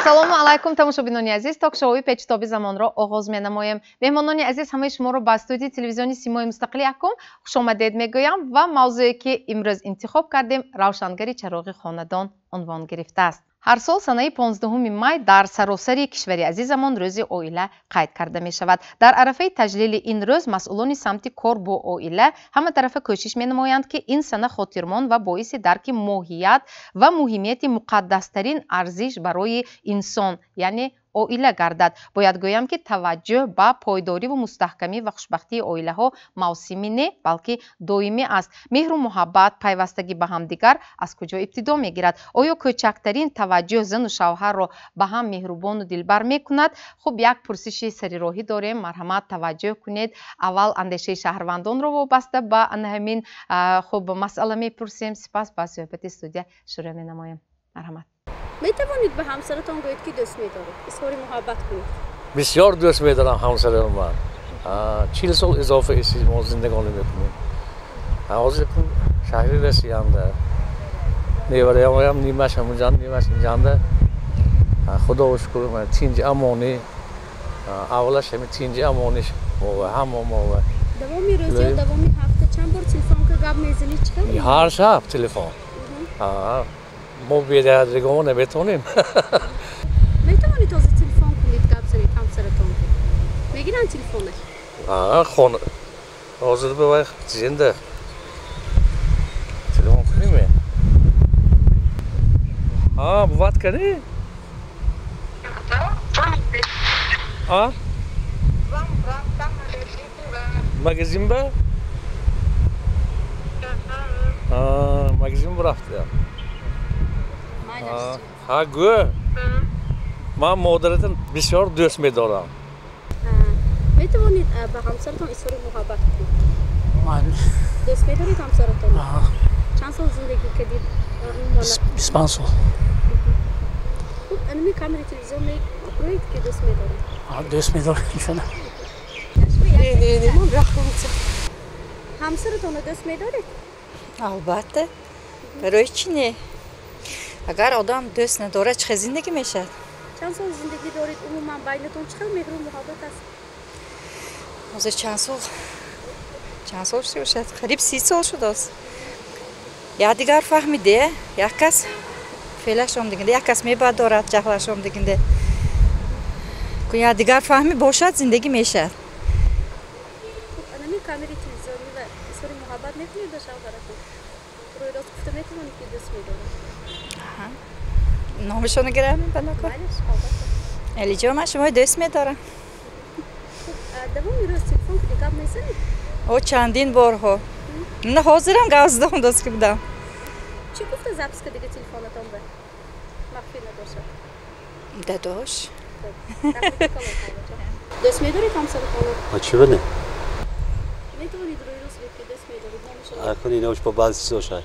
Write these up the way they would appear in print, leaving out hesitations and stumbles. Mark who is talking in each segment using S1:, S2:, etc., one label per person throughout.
S1: ассалому алайкум тамошобинони азиз, ток-шоуи печтоби замонро оғоз менамоем. Меҳмонони азиз, ҳамаи шуморо ба студияи телевизиони Симои Мустақили Якум хушомадед мегӯям ва мавзӯе ки имрӯз интихоб кардем равшангари чароғи хонадон унвон гирифтааст. ҳар сол санаи 15 май дар саросари кишвари азизамон рӯзи оила қайд карда мешавад. дар арафаи таҷлили ин рӯз масъулони самти кор бо оила ҳаматарафа кӯшиш менамоянд ки ин сана хотирмон ва боиси дарки моҳият ва муҳимияти муқаддастарин арзиш барои инсон, яъне оила гардад. бояд гӯям ки таваҷҷӯҳ ба пойдориву мустаҳкамӣ ва хушбахтии оилаҳо мавсимӣ не, балки доимӣ аст. меҳру муҳаббат, пайвастагӣ ба ҳамдигар аз куҷо ибтидо мегирад? оё кӯчактарин таваҷҷӯҳ зану шавҳарро ба ҳам меҳрубону дилбар мекунад? хуб, як пурсиши сарироҳӣ дорем. марҳамат, таваҷҷӯҳ кунед. аввал андешаи шаҳрвандонро вобаста ба ҳамин хуб масъала мепурсем, сипас ба суҳбати студия шурӯъ менамоем. марҳамат.
S2: метавонед ба ҳамсаратон гӯед ки дӯст медоред, изҳори муҳаббат кунед?
S3: бисёр дӯст медорам ҳамсараи ман. 40 сол изофа мо зиндагонӣ мекунем. ҳозир шаҳри расиямда. невараям нимаш ҳамунҷа, нимаш инҷанда. худоро шукр, тинҷи амонӣ. аввалаш ҳамин тинҷи амониш ҳама мова.
S2: давоми рӯз ё давоми ҳафта чанд бор телефонка гап мезанед? Чиқар?
S3: ҳар шаб телефон. мо бедарdigон наметавонем.
S2: метавонед ҳозир телефон кунед, гап занед ҳамсаратонро? мегиранд телефонаш?
S3: хона ҳозир бивай зинда телефон кунем. бувад кани? магазин ба? магазин рафтам. гӯ ман модаратон бисёр дӯст медорам.
S2: метавонед ба ҳамсаратон изҳори муҳаббат кунед? дӯст медоред ҳамсаратон? чанд сол зиндагӣ кардед?
S4: 25 сол.
S2: хуб, аними камери телевизион мегӯед ки дӯст медоред?
S4: дӯст медорем шуна.
S2: ҳамсаратонро дӯст медоред?
S5: албатта. барои чӣ не? агар одам дӯст надорад чӣ хел зиндагӣ мешавад?
S2: чанд сол зиндагӣ доред? умуман байнатон чӣ хел меҳру муҳаббат аст?
S5: ҳозир чанд сол шуд? қариб 30 сол шудааст. якдигар фаҳмиде, як кас феълашон дигинде, як кас мебардорад ҷаҳлашон дигинде. якдигар фаҳмӣ бошад, зиндагӣ мешавад.
S2: анами камери телевизионӣ ва изҳори муҳаббат мекунед ба шавҳаратон? рӯйрост гуфта метавонед ки дӯст медоред?
S5: номашона гирам банако. алиҷон, ман шуморо дӯст медорам.
S2: давоми рӯз телефон кунед, гап мезанед?
S5: чандин борҳо. ҳозирам гавздом дост ки будам.
S2: чӣ гуфта запис кардеги телефонатон ба махфӣ набошад?
S5: дадош.
S2: дӯст медоред ҳамсаратонро?
S6: чӣ вале?
S2: метавонед рӯйрост гӯед ки дӯст медоред?
S6: акун инаш ба баъзи чизо шад.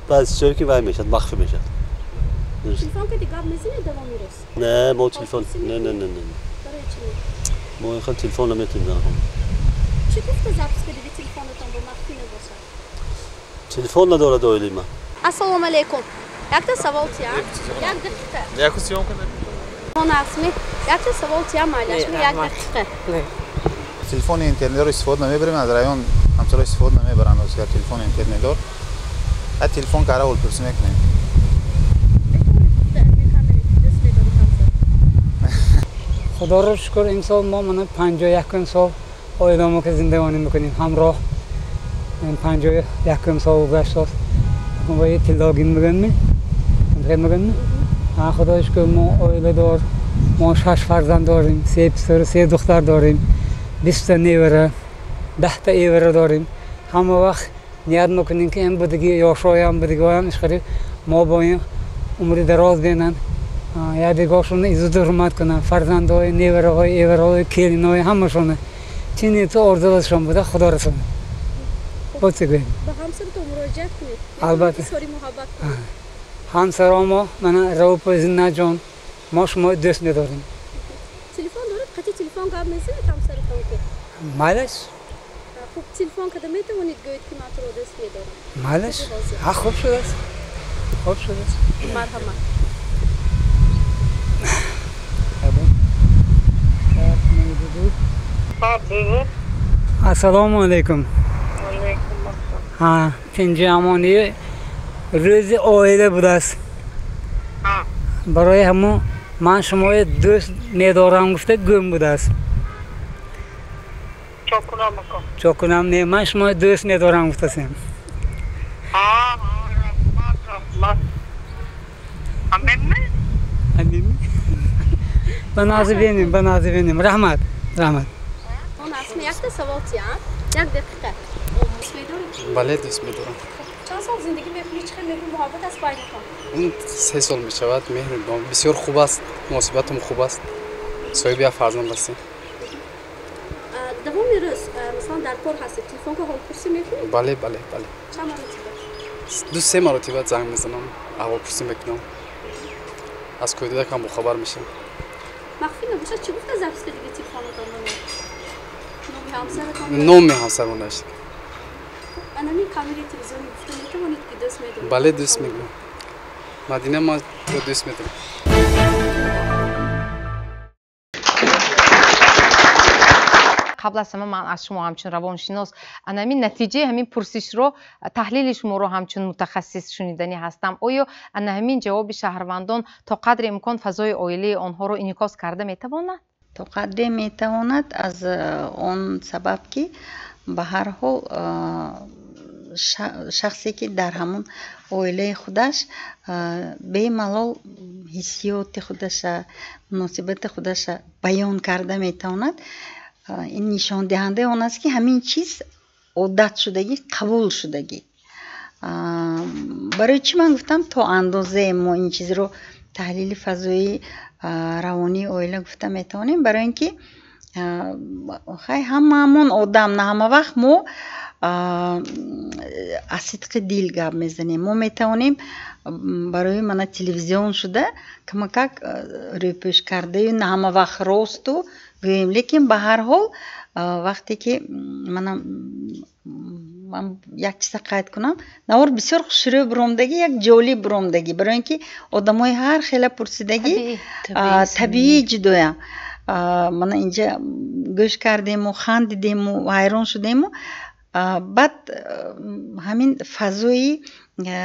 S6: баъзи чизое ки вай мешад, махфӣ мешад.
S2: телефон кардед, гап мезанед давоми рӯз?
S6: не, мо телефон не.
S2: барои чӣ не?
S6: мо инхел телефон наметавонем нарахонем.
S2: чӣ гуфта запис кардеги телефонатон ба махфӣ набошад?
S6: телефон надорад оилаи ман.
S2: ассалому алайкум. якта савол тиям. як дақиқа.
S7: яку сиёмка
S2: монақсми. якта савол тиям майлашми, як дақиқа.
S8: телефони интернетро истифода намебарем, аз раён ҳамсаро истифода намебаранд. озгар телефони интернетдор ҳа телефон кара олпурсӣ мекунем.
S4: худоро шукр, имсол мо мана 51 сол оиламо ки зиндагонӣ мекунем ҳамроҳ. 51 сол гуштааст. ба тилогин мегӯями? худоро шукр, мо оиладор, мо 6 фарзанд дорем, 3 писару 3 духтар дорем, 20 та невара, 10 та евара дорем. ҳама вақт ният мекунем ки ин будагӣ ёшоям будагоям ишқариб мо бо ин умри дароз бинанд. якдигоршона иззату ҳурмат кунанд. фарзандҳои, невараҳои, евараҳои, келинҳои ҳамашона чӣ нияту орзулашон буда худо расонад.
S2: ба ҳамсаратон муроҷиат кунед.
S4: албатта.
S2: изҳори муҳаббат кунед.
S4: ҳамсаромо мана раупа зиннаҷон, мо шумо дӯст медорем.
S2: телефон доред? қатъи телефон гап мезанед ҳамсаратон ки?
S4: майлаш.
S2: хуб, телефон када метавонед гӯед ки ман туро дӯст медорам?
S4: майлаш. хуб шудааст.
S2: марҳамат.
S4: Assalomu alaykum. Ha, tinch amoni ro'zi oila budasiz. برای همون من شما دوست ندارم گفته گم بوده است. چاکنم نه من شما دوست ندارم گفته سیم. همین بنازی بینیم رحمت.
S2: اون اسم یک سوالی یک دقیقه.
S7: بله دوست می‌دارم.
S2: چند سال زندگی می‌کنی؟ چقدر مهر محبت است بینتون؟
S7: اون 3 سال می‌شود. مهر بسیار خوب است. مناسبتم خوب است. صاحب یک فرزند هستیم.
S2: دوام روز مثلا در کار هستید. تلفن که حال پرسی می‌کنید؟
S7: بله.
S2: چند مرتبه؟
S7: 2-3 مرتبه زنگ می‌زنم. احوال پرسی می‌کنم. از کودک هم خبر میشم.
S2: مخفی نباشه چی گفته ظرف دیگه تلفنتون نمی‌کنم.
S7: نام همسرم نشد.
S2: انا می کامری تلویزیونی گفته میتونید که دوست میدونید؟
S7: بله دوست میدونم. مدینه ما دوست میدونم.
S1: قبل از همه من از شما همچون روانشناس همین نتیجه همین پرسش رو تحلیل شما رو همچون متخصص شنیدنی هستم. آیا همین جواب شهروندان تا قدر امکان فضای عائله آنها رو انعکاس کرده میتواند؟
S9: تا قدر میتواند از اون سبب که به هر حال شخصی که در همون عائله خودش به ملال حسیات خودش مناسبت خودش بیان کرده میتواند، این نشان دهنده اون است که همین چیز عادت شدگی، قبول شدگی. برای چی من گفتم تا اندازه ما این چیز رو تحلیل فضایی روانی عائله گفتم میتونیم، برای اینکه همون آدم نه همه وقت ما از صدق دل گپ میزنیم. ما میتونیم برای من تلویزیون شده کمک ریپوش کرده نه همه وقت راست و گویم، لیکن به هر حال وقتی که من یک چیز قید کنم نوار بسیار خوشرو برومدگی یک جولی برومدگی، برای اینکه آدمای هر خیلی پرسیدگی طبیعی جدویا. من اینجا گوش کردیم و خندیدیم و حیران شدیم و بعد همین فضای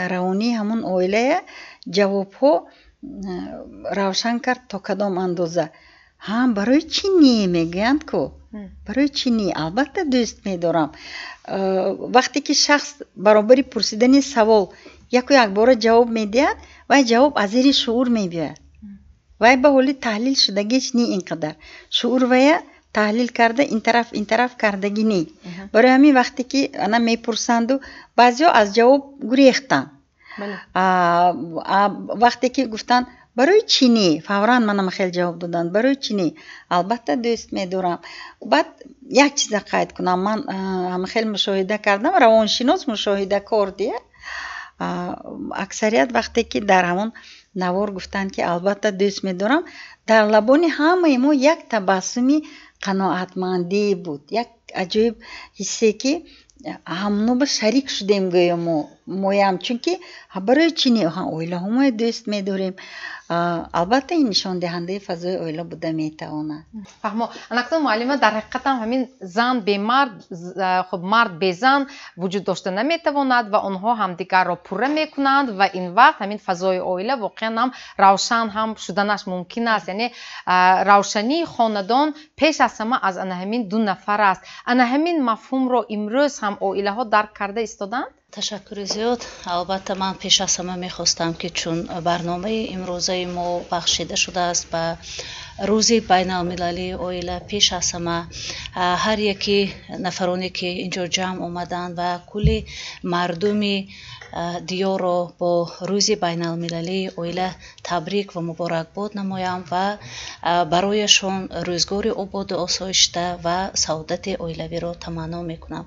S9: روانی همون عائله جواب ها روشن کرد تا کدام اندازه. برای چی میگند که برای چی نی؟ البته دوست میدارم. وقتی که شخص برابری پرسیدن سوال یک بار جواب میدهد و جواب از زیر شعور میبید و به حال تحلیل شدگیش نی اینقدر شعور و تحلیل کرده این طرف کردگی نی. برای همین وقتی که انا میپرسند و بعضیا از جواب گریختن. وقتی که گفتن برای چی نی؟ فوراً منم خیلی جواب دادن برای چی نی؟ البته دوست میدارم. بعد یک چیز قید کنم، من هم خیلی مشاهده کردم، روانشناس مشاهده کردیه. اکثریت وقتی که در همون نوار گفتن که البته دوست میدارم، در لبان همه ما یک تبسمی قناعتمندی بود، یک عجیب حسی که همونو به شریک شدیم گویم مویم، چون که برای چی نی اویلا همه دوست میداریم. البته این نشان دهنده فضای عائله بوده میتواند.
S1: فهمو انکتون معلمه در حقیقت هم همین زن به مرد، خب مرد به زن وجود داشته نمیتواند و آنها هم دیگر را پوره میکنند و این وقت همین فضای عائله واقعا هم روشن هم شدنش ممکن است. یعنی روشنی خاندان پیش از همه از همین دو نفر است. همین مفهوم رو امروز هم عائله ها درک کرده ایستادند.
S10: تشکر زیاد. البته من پیش از همه میخواستم که چون برنامه امروزه ما بخشیده شده است به روز بین المللی عائله، پیش از همه هر یکی نفرانی که اینجا جمع اومدن و کلی مردمی دیار رو با روز بین المللی عائله تبریک و مبارکباد نمایم و برایشان روزگار آباد و آسایشته و سعادت عائلوی رو تمنا میکنم.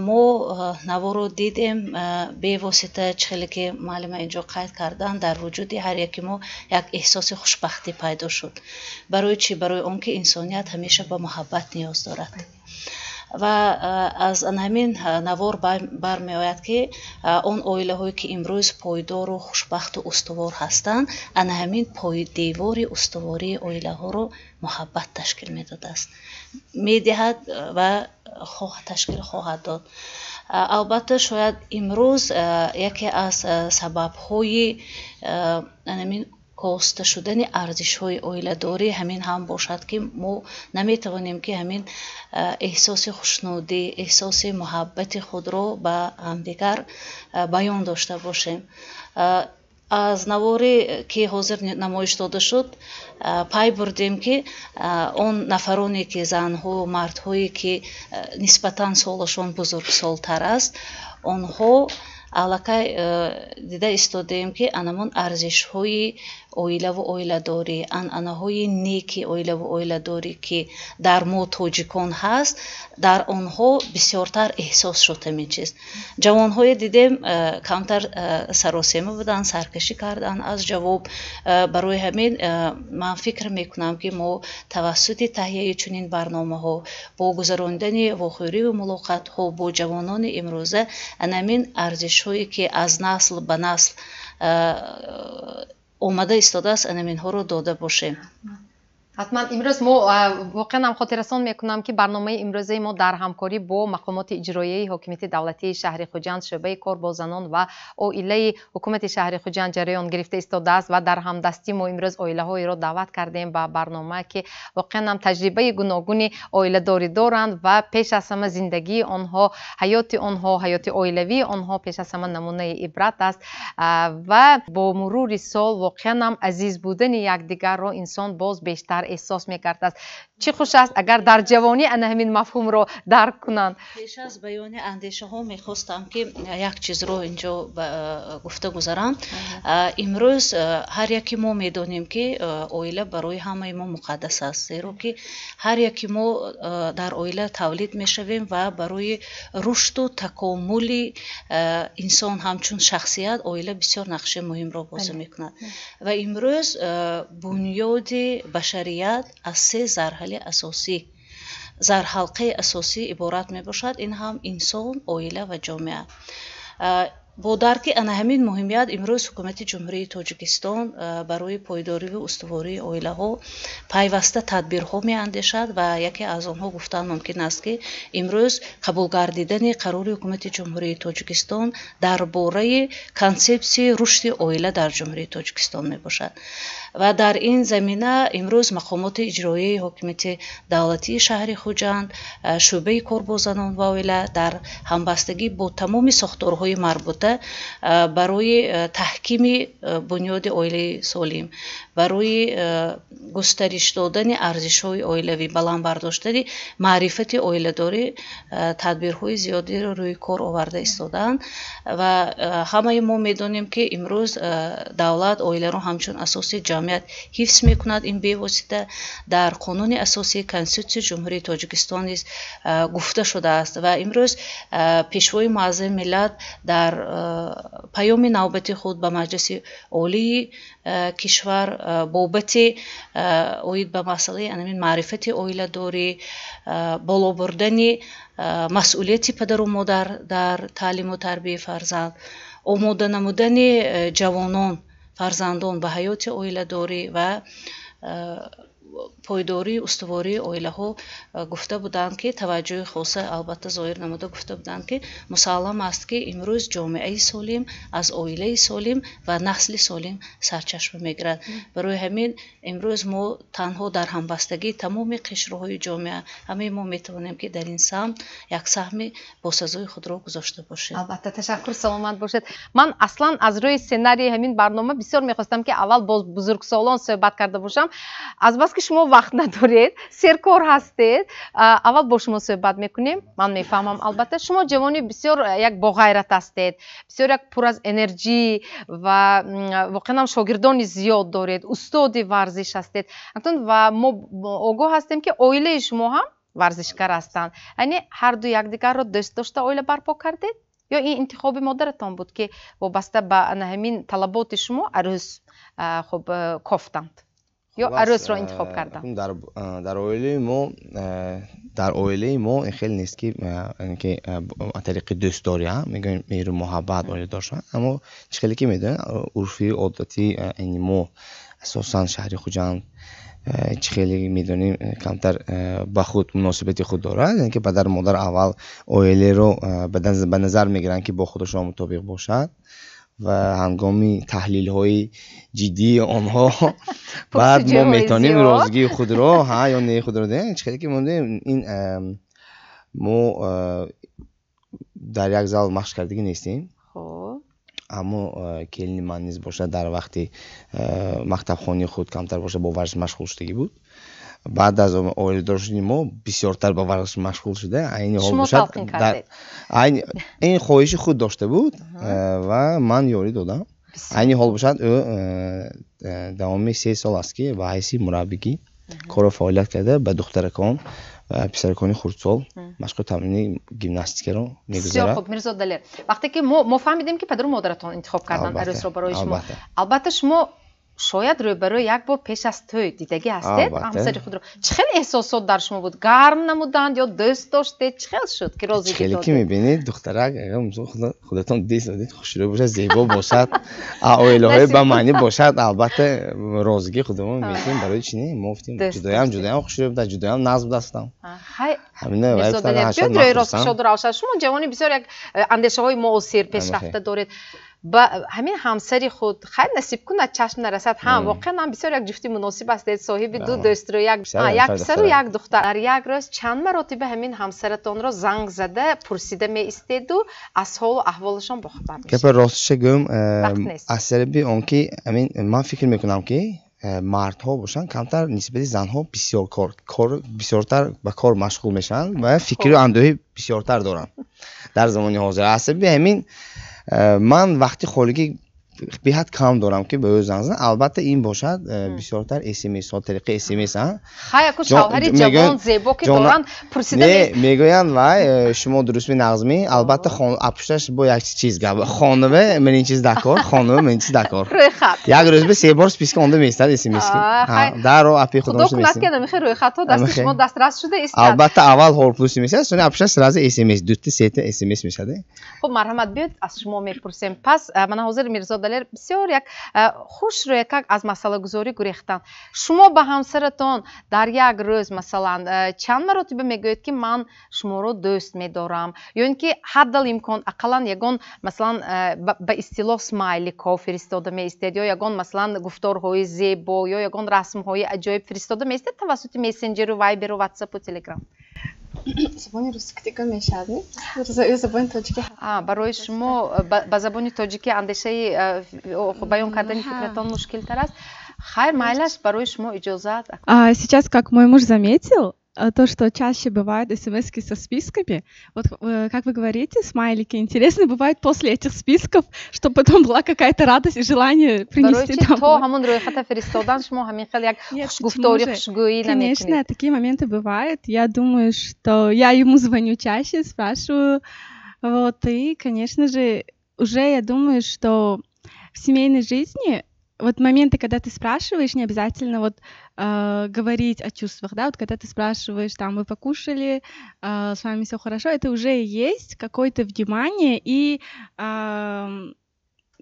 S10: ما نوار رو دیدیم به واسطه چخیلی که معلم اینجا قید کردن، در وجود هر یکی ما یک احساس خوشبختی پیدا شد. برای چی؟ برای اون که انسانیت همیشه به محبت نیاز دارد. ва аз ҳамин навор бармеояд ки он оилаҳое ки имрӯз пойдору хушбахту устувор ҳастанд ана ҳамин пойдевори устувории оилаҳоро муҳаббат ташкил медодааст медиҳад ва ташкил хоҳад дод албатта шояд имрӯз яке аз сабабҳои ҳамин коста шудани арзишҳои оиладорӣ ҳамин ҳам бошад ки мо наметавонем ки ҳамин эҳсоси хушнудӣ эҳсоси муҳаббати худро ба ҳамдигар баён дошта бошем аз наворе ки ҳозир намоиш дода шуд пай бурдем ки он нафароне ки занҳо мардҳое ки нисбатан солашон бузургсолтар аст онҳо аллакай дида истодем ки анамон арзишҳои оилаву оиладорӣ анъанаҳои неки оилаву оиладорӣ ки дар мо тоҷикон ҳаст дар онҳо бисёртар эҳсос шуд ҳамин чиз ҷавонҳое дидем камтар саросема буданд саркашӣ карданд аз ҷавоб барои ҳамин ман фикр мекунам ки мо тавассути таҳияи чунин барномаҳо бо гузарондани вохӯриву мулоқатҳо бо ҷавонони имрӯза анамин арзишҳое ки аз насл ба насл омада истодааст анаминҳоро дода бошем
S1: ҳатман имрӯз мо воқеан ҳам хотиррасон мекунам ки барномаи имрӯзаи мо дар ҳамкорӣ бо мақомоти иҷроияи ҳокимияти давлатии шаҳри Хуҷанд шӯъбаи кор бо занон ва оилаи ҳукумати шаҳри Хуҷанд ҷараён гирифта истодааст ва дар ҳамдастӣ мо имрӯз оилаҳоеро даъват кардем ба барнома ки воқеан ҳам таҷрибаи гуногуни оиладорӣ доранд ва пеш аз ҳама зиндагии онҳо ҳаёти оилавии онҳо пеш аз ҳама намунаи ибрат аст ва бо мурури сол воқеан ҳам азиз будани якдигарро инсон боз бештар эҳсос мекард чӣ хуш аст агар дар ҷавонӣ ана ҳамин мафҳумро дарк кунанд
S10: пеш аз баёни андешаҳо мехостам ки як чизро инҷо гуфта гузарам имрӯз ҳар яки мо медонем ки оила барои ҳамаи мо муқаддас аст зеро ки ҳар яки мо дар оила тавлид мешавем ва барои рушду такомули инсон ҳамчун шахсият оила бисёр нақши муҳимро бозӣ мекунад ва имрӯз бунёди башарият аз се зарҳалқаи асосӣ иборат мебошад ин ҳам инсон оила ва ҷомеа бо дарки ана ҳамин муҳимият имрӯз ҳукумати ҷумҳурии тоҷикистон барои пойдориву устувории оилаҳо пайваста тадбирҳо меандешад ва яке аз онҳо гуфтан мумкин аст ки имрӯз қабул гардидани қарори ҳукумати ҷумҳурии тоҷикистон дар бораи консепсияи рушди оила дар ҷумҳурии тоҷикистон мебошад ва дар ин замина имрӯз мақомоти иҷроияи ҳокимияти давлатии шаҳри Хуҷанд шӯъбаи кор бо занон ва оила дар ҳамбастагӣ бо тамоми сохторҳои марбута барои таҳкими бунёди оилаи солим барои густариш додани арзишҳои оилавӣ баланд бардоштани маърифати оиладорӣ тадбирҳои зиёдиро рӯи кор оварда истодаанд ва ҳамаи мо медонем ки имрӯз давлат оиларо ҳамчун асоси ҷамъият ҳифз мекунад ин бевосита дар қонуни асосии конститутсияи ҷумҳурии тоҷикистон низ гуфта шудааст ва имрӯз пешвои муаззами миллат дар паёми навбати худ ба маҷлиси олии кишвар бобати оид ба масъалаи анамин маърифати оиладорӣ боло бурдани масъулияти падару модар дар таълиму тарбияи фарзанд омода намудани ҷавонон фарзандон ба ҳаёти оиладорӣ ва пойдории устувории оилаҳо гуфта буданд ки таваҷҷӯҳи хоса албатта зоҳир намуда гуфта буданд ки мусаллам аст ки имрӯз ҷомеаи солим аз оилаи солим ва насли солим сарчашма мегирад барои ҳамин имрӯз мо танҳо дар ҳамбастагии тамоми қишрҳои ҷомеа ҳамаи мо метавонем ки дар ин самт як саҳми босазои худро гузошта бошем
S1: албатта ташаккур саломат бошед ман аслан аз рӯи сценарии ҳамин барнома бисёр мехостам ки аввал бо бузургсолон суҳбат карда бошам азбаски шумо вақт надоред серкор ҳастед аввал бо шумо суҳбат мекунем ман мефаҳмам албатта шумо ҷавони бисёр як боғайрат ҳастед бисёр як пур аз энерҷӣ ва воқеан шогирдони зиёд доред устоди варзиш ҳастед ва мо огоҳ ҳастем ки оилаи шумо ҳам варзишкар ҳастанд яъне ҳарду якдигарро дӯст дошта оила барпо кардед ё ин интихоби модаратон буд ки вобаста ба ҳамин талаботи шумо арӯз хуб кофтанд یا عروس رو انتخاب کردم؟
S11: در اویله ما این خیلی نیست که طریق دوستداری ها میگن مهر و محبت اویله داشتن، اما خیلی که میدونن عرفی عادتی این ما اساسا شهری خوجان خیلی میدونیم کمتر با خود مناسبتی خود داره، یعنی که پدر مادر اول اویله رو به نظر میگیرن که با خودشون مطابق باشد و هنگامی تحلیل های جدی آنها بعد ما میتونیم رازگی خود رو یا نه خود رو دهیم. خیلی که مونده این ما در یک زال مشق کردگی نیستیم، اما کلینی من نیز باشد در وقتی مکتب خانی خود کمتر باشه با ورزش مشغول شدگی بود. بعد از اویل داشتیم ما بسیارتر با ورزش مشغول شده.
S1: شما تلقین کردید؟
S11: این خواهش خود داشته بود و من یاری دادم. این حال باشد دوامی 3 سال است که با حیثی مربیگی کار و فعالیت کرده. به دخترکان و پسرکانی خردسال مشق تمرین گیمناستیک رو میگذارد.
S1: بسیار خوب میرزا دلیر. وقتی که ما فهمیدیم که پدر و مادرتون انتخاب کردن عروس رو برای شما، البته شما شاید روبروی یک بار پیش از توی دیدگی هستید همسری خود رو، چه خیلی احساسات در شما بود؟ گرم نمودند یا دوست داشتید؟ چه خیلی شد که راضی
S11: خیلی که میبینید دخترک خودتون دیست دادید خوشرو باشه، زیبا باشد، اویله های به معنی باشد، البته رازگی خودمون میتونیم برای چینی مفتیم جدایم خوشرو بوده، جدایم ناز بوده استم. همینه ولی
S1: فقط راست شد روشن. شما جوانی بسیار یک اندیشه های معاصر پیشرفته دارید. با همین همسری خود خیلی نصیب کن از چشم نرسد. هم واقعا هم بسیار یک جفتی مناسب است. صاحب دو دوست رو یک پسر و یک دختر. در یک روز چند مرتبه همین همسرتون رو زنگ زده پرسیده می استید و از حال و احوالشون بخبر میشید؟
S11: که پر راستش گم از سبب اون که همین من فکر میکنم که مردها باشن کمتر نسبت زنها بسیار بسیارتر به کار مشغول میشن و فکر و اندوهی بسیارتر دارن در زمان حاضر. از سبب همین من وقتی خالگی به حد کم دارم که به او زنگ زنم. البته این باشد بسیارتر SMS ها طریق SMS ها
S1: خیلی که شوهری جوان زیبا که دارن پرسیده
S11: میگویند و شما درست می نظمی. البته اپشتش با یک چیز گفت خانومه من این چیز دکار، خانومه من این چیز دکار. یک روز به 3 بار سپیس کنده میستاد SMS که در رو اپی خودمون میستاد.
S1: خدا کنه میخوای روی خط ها دست شما دسترس شده است.
S11: البته اول هول پلوس میستاد، سونی اپشتش سراز SMS دوت سه SMS میشده.
S1: خب مرحمت بیاد از شما میپرسیم. پس من حاضر میرزا دلیر بسیار یک خوش روی که از مسئله گذاری گریختن. شما به همسرتون در یک روز مثلا چند مرتبه میگوید که من شما رو دوست میدارم، یا اینکه حد الامکان اقلا یگان مثلا به اصطلاح اسمایلی کا فرستاده میستید، یا یگان مثلا گفتارهای زیبا یا یگان رسمهای عجایب فرستاده میستید توسط مسنجر و وایبر و واتساپ و تلگرام؟
S2: زبان روسی که میشدی؟ زبان تاجیکی.
S1: برای شما با زبان تاجیکی اندیشه بیان кардани фикратон мушкил тар аст. Хайр, майлаш, барои шумо иҷозат.
S2: Сейчас, как мой муж заметил, то, что чаще бывают смски со списками, вот как вы говорите, смайлики, интересно бывает после этих списков, чтобы потом была какая-то радость и желание принести домой. Конечно, такие моменты бывают. Я думаю, что я ему звоню чаще, спрашиваю, вот, и, конечно же, уже я думаю, что в семейной жизни вот моменты, когда ты спрашиваешь, не обязательно вот говорить о чувствах, да, вот когда ты спрашиваешь, там, вы покушали, с вами все хорошо, это уже есть какое-то внимание, и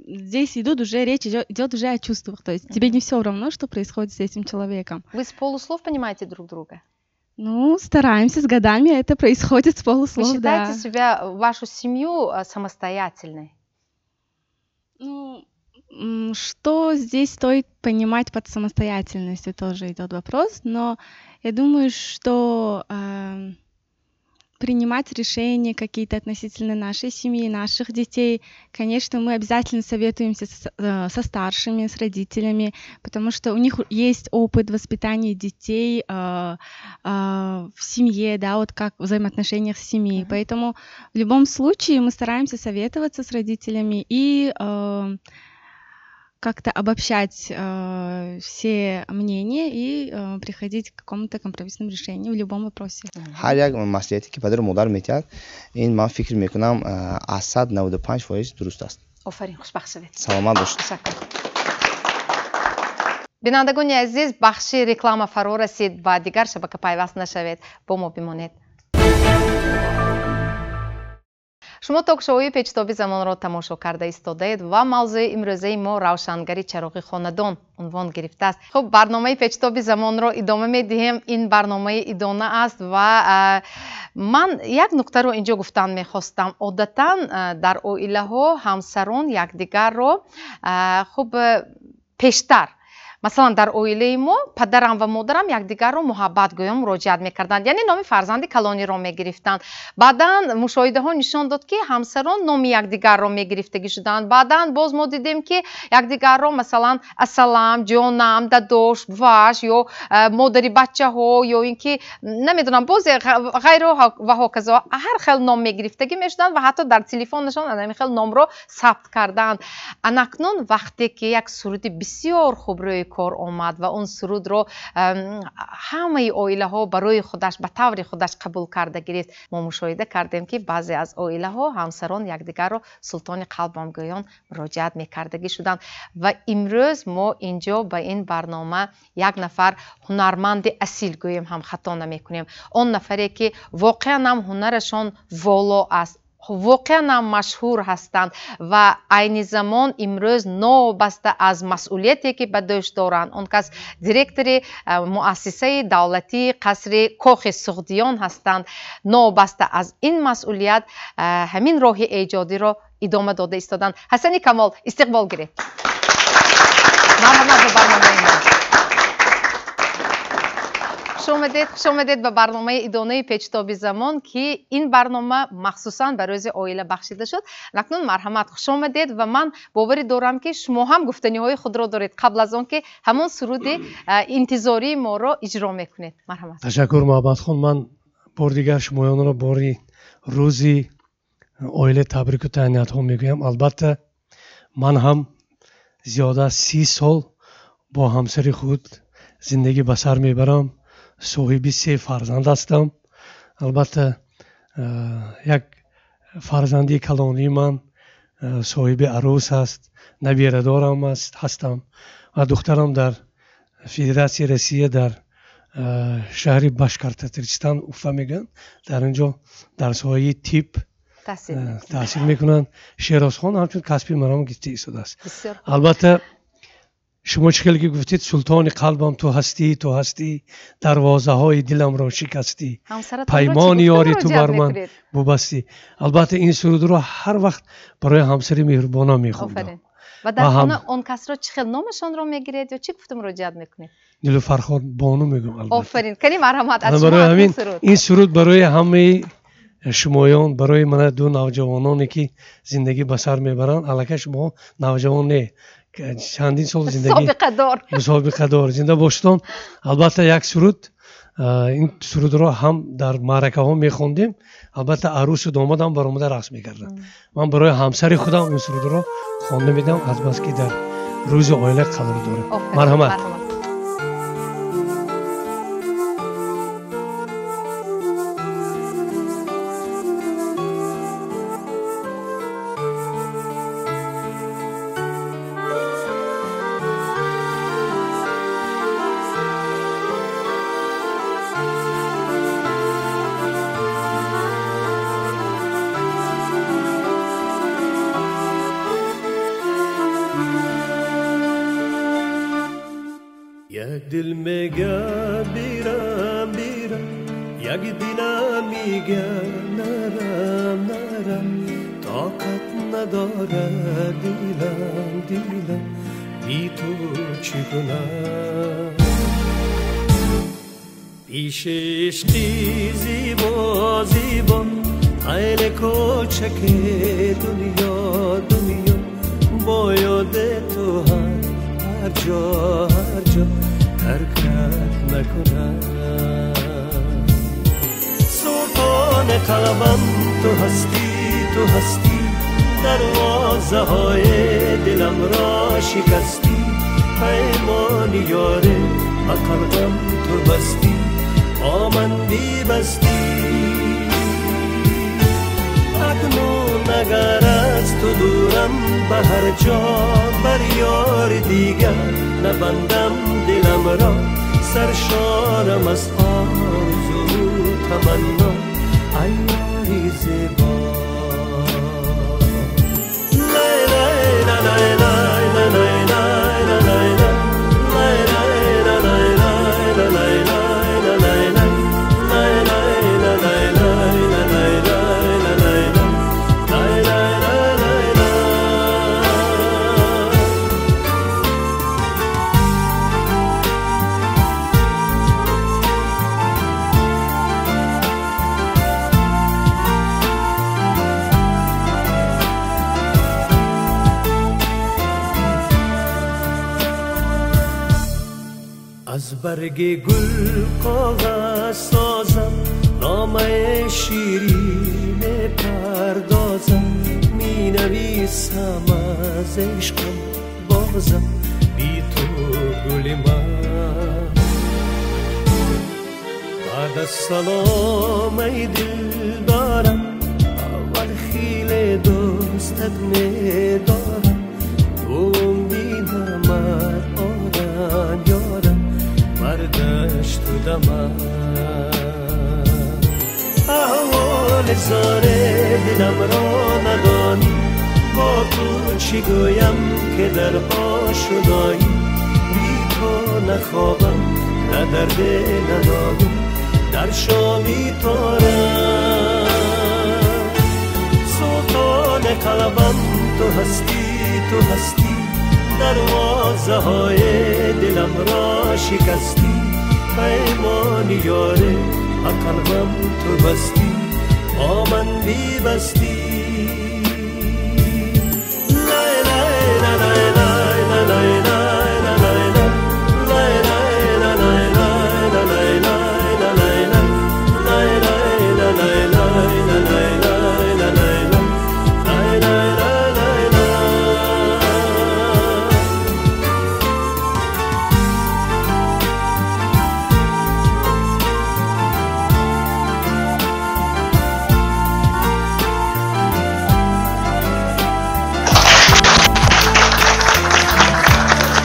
S2: здесь речь идет уже о чувствах, то есть тебе не все равно, что происходит с этим человеком.
S1: Вы с полуслов понимаете друг друга?
S2: Ну, стараемся, с годами это происходит с полуслов,
S1: да. Вы считаете себя, вашу семью самостоятельной?
S2: Ну, что здесь стоит понимать под самостоятельностью, тоже идет вопрос, но я думаю, что принимать решения какие-то относительно нашей семьи, наших детей, конечно, мы обязательно советуемся со старшими, с родителями, потому что у них есть опыт воспитания детей в семье, да, вот как в взаимоотношениях с семьей, поэтому в любом случае мы стараемся советоваться с родителями и как-то обобщать все мнения и приходить к какому-то компромиссному решению в любом вопросе.
S11: هر یک مسئولیتی که پدر و مادر میتید این من فکر میکنم از 195% درست است.
S1: آفرین، خوشبخت شوید.
S11: سلامت باشید.
S1: بینندگان عزیز بخش رکلام فرا رسید و دیگر شبکه پیوست نشوید با ما بمانید. شما توکشوی پیچتابی زمان را تماشا کرده ایستادید و موضوع امروزه ما روشنگری چراغ خاندان عنوان گرفته است. خب برنامه پیچتابی زمان را ادامه میدهیم. این برنامه ادانه است و من یک نکته رو اینجا گفتن میخواستم. عادتا در عائله ها همسران یکدیگر را خب پیشتر، مثلا در عائله ما پدرم و مادرم یکدیگر رو محبت گویا مراجعت میکردند، یعنی نام فرزند کلانی را میگرفتند. بعدا مشاهده ها نشان داد که همسران نام یکدیگر را میگرفتگی شدند. بعدا باز ما دیدیم که یکدیگر را مثلا السلام، جانم، داداش، واش یا مادری بچه ها یا اینکه نمیدونم باز غیر و هکذا هر خیل نام میگرفتگی میشدند و حتی در تلفنشان همین خیل نام را ثبت کردند. انکنون وقتی که یک سرود بسیار خوب روی کار آمد و اون سرود رو همه عائله ها برای خودش به طور خودش قبول کرده گرفت، ما مشاهده کردیم که بعضی از عائله ها همسران یکدیگر رو سلطان قلبم گویان مراجعت میکردگی شدند. و امروز ما اینجا به این برنامه یک نفر هنرمند اصیل گوییم هم خطا نمیکنیم. اون نفری که واقعا هم هنرشان والا است، واقعا هم مشهور هستند و عین زمان امروز نابسته از مسئولیتی که به دوش دارند. اون کس دیرکتور مؤسسه دولتی قصر کاخ سغدیان هستند. نابسته از این مسئولیت همین راه ایجادی را ادامه داده ایستادند. حسن کمال استقبال گیرید. مرحبا به برنامه ما. خوش آمدید به برنامه ادانه پیچتابی زمان که این برنامه مخصوصا به روز عائله بخشیده شد. اکنون مرحمت خوش آمدید و من باوری دارم که شما هم گفتنی های خود را دارید قبل از آن که همون سرود انتظاری ما را اجرا میکنید. مرحمت.
S12: تشکر محمد خان. من بار دیگر شمایان را باری روزی عائله تبریک و تهنیت ها میگویم. البته من هم زیاده از 30 سال با همسر خود زندگی به سر میبرم. صاحب 3 فرزند هستم. البته یک فرزندی کلانی من صاحب عروس هست، نویره دارم هستم و دخترم در فدراسیون روسیه در شهر باشکورتستان اوفا میگن، در اینجا در سایه تیپ تحصیل میکنن. شیراز خان همچون کسبی مرام گفته ایستاده است. البته شما چخیلی که گفتید سلطان قلبم تو هستی، دروازه های دلم را شکستی، پیمان یاری تو بر من ببستی. البته این سرود رو هر وقت برای همسر مهربانا میخوندم.
S1: و در خانه اون کس را چخیل نامشان رو میگیرید یا چی گفتم مراجعت میکنید؟
S12: نیلوفر خان بانو میگم. البته
S1: آفرین. کنی مرحمت از شما.
S12: برای این سرود برای همه شمایان، برای من دو نوجوانانی که زندگی به سر میبرن. البته شما نوجوان نه، چندین سال زندگی مسابقه دار زنده باشتم. البته یک سرود، این سرود را هم در معرکه ها میخوندیم. البته عروس و داماد هم برآمده رقص میکردن. من برای همسر خودم این سرود را خوانده میدم از بس که در روز عائله قرار داره. مرحمت.
S13: دل میگه بیرم یک دلم میگه نرم طاقت نداره دلم بی تو چگونه پیش عشقی زیبا خیلی کوچک دنیا با یاد تو هر جا حرکت نکنم. سلطان قلبم تو هستی دروازه های دلم را شکستی، پیمان یاره به قلبم تو بستی، آمندی بستی. اکنون اگر از تو دورم به هر جا بر یار دیگر نبندم دلم را سرشارم از آرزو تمنا ای یاری زیبا لای لای لای لای لای از برگ گل کاغذ سازم نامه شیرین پردازم می نویسم از عشقم بازم بی تو گل من بعد از سلام ای دل دارم اول خیل دوستت می دارم دوم دیدم آدم یارم برداشت تو دمم احوال زاره دلم را ندانی با تو چی گویم که در آشنایی بی تو نخوابم نه در دل ندارم در شامی تارم سلطان قلبم تو هستی دروازه های دلم را شکستی پیمان یاره قلبم تو بستی با من بی بستی لای لای لای لای لای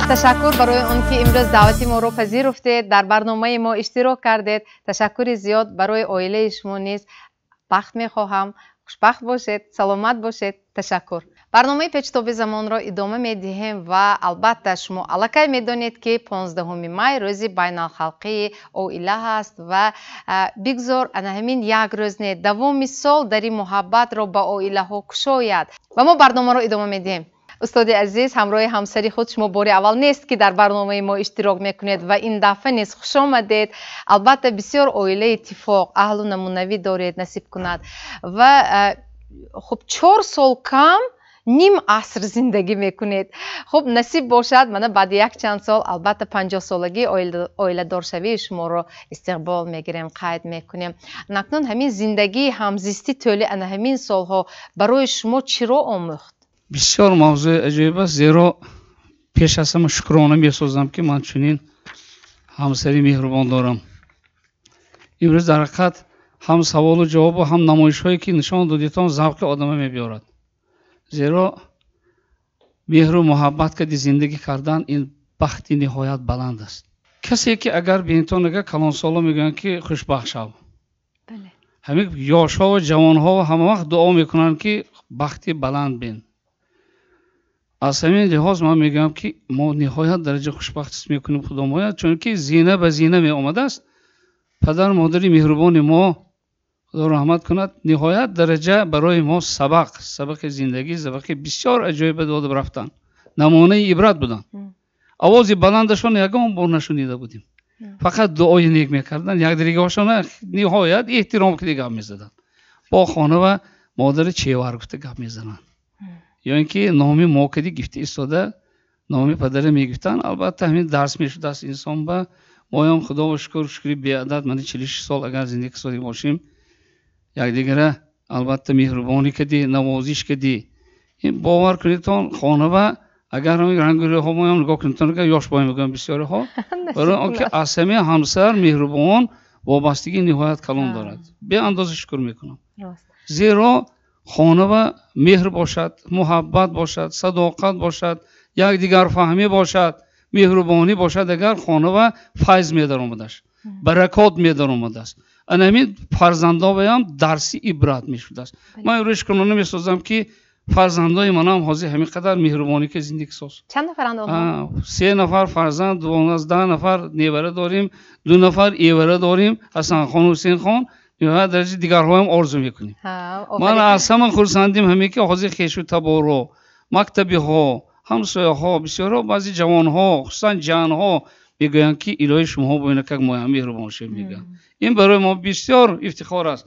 S1: تشکر برای آن که امروز دعوت ما رو پذیرفتید در برنامه ما اشتراک کردید. تشکر زیاد برای عائله شما نیز. بخت میخواهم خوشبخت باشید، سلامت باشید. تشکر. برنامه پیچتاب زمان را ادامه میدهیم و البته شما الکی میدانید که 15 می روز بین الخلقی عائله هست و بگذار همین یک روز نه دوم سال در این محبت را با عائله ها کشاید و ما برنامه را ادامه میدهیم. استاد عزیز همراه همسری خود شما بار اول نیست که در برنامه ما اشتراک میکنید و این دفعه نیز خوش آمدید. البته بسیار عائله اتفاق اهل و نمونوی دارید نصیب کند و خب 4 سال کم نیم عصر زندگی میکنید. خب نصیب باشد من بعد یک چند سال البته 50 سالگی عائله دار شوی شما را استقبال میگیریم، قید میکنیم. نکنون همین زندگی همزیستی طول همین سالها برای شما چرا آموخت؟
S14: بسیار موضوع عجیب است، زیرا پیش از همه شکرانه میسازم که من چنین همسری مهربان دارم. امروز در حقیقت هم سوال و جواب و هم نمایش هایی که نشان دادیتان ذوق آدم میبیارد. زیرا مهر و محبت که زندگی کردن این بختی نهایت بلند است. کسی که اگر بینتان نگه کلان سالا میگن که خوشبخت شو. همین یاش ها و جوان ها و همه وقت دعا میکنن که بختی بلند بین. از همین لحاظ من میگم که ما نهایت درجه خوشبخت میکنیم خدا ماید، چون که زینه به زینه می آمده است. پدر مادری مهربان ما خدا رحمت کند نهایت درجه برای ما سبق زندگی، سبق بسیار عجایب داده رفتن، نمونه عبرت بودن. آواز بلندشان یگان بار نشنیده بودیم، فقط دعای نیک میکردن، یک دیگه‌شان نهایت احترام که گپ میزدن، با خانه و مادر چیوار گفته گپ میزنن، یا اینکه نامی موکدی گفته ایستاده نامی پدر میگفتن. البته همین درس میشد از انسان به ما هم خدا و شکری بی عدد من 46 سال اگر زندگی سازی باشیم یک دیگره البته مهربانی کردی، نوازش کردی. این باور کنیدتان خانه و اگر همین رنگوری ها ما هم نگاه کنیدتان که یاش باید میگم بسیاری ها برای آنکه اسمی همسر مهربان وابستگی نهایت کلان دارد. به اندازه شکر میکنم، زیرا خانه و مهر باشد، محبت باشد، صداقت باشد، یکدیگر فهمی باشد مهربانی باشد اگر خانه و فیض می در آمده است برکات می در آمده است انمی فرزندا هم درسی عبرت می شده است من روش کنونه می سازم که فرزندای من هم حاضر همین قدر مهربانی که زندگی ساز
S1: چند نفرند آنها
S14: 3 نفر فرزند 12 نفر نیوره داریم 2 نفر ایوره داریم حسن خان و حسین خان یا درجه دیگرها هم آرزو میکنیم من از همه خرسندیم همین که حاضر خیش و تبارو مکتبی ها همسایه ها بسیار بعضی جوان ها خصوصا جان ها میگویند که الهی شما باید که ما هم مهربان شیم میگن این برای ما بسیار افتخار است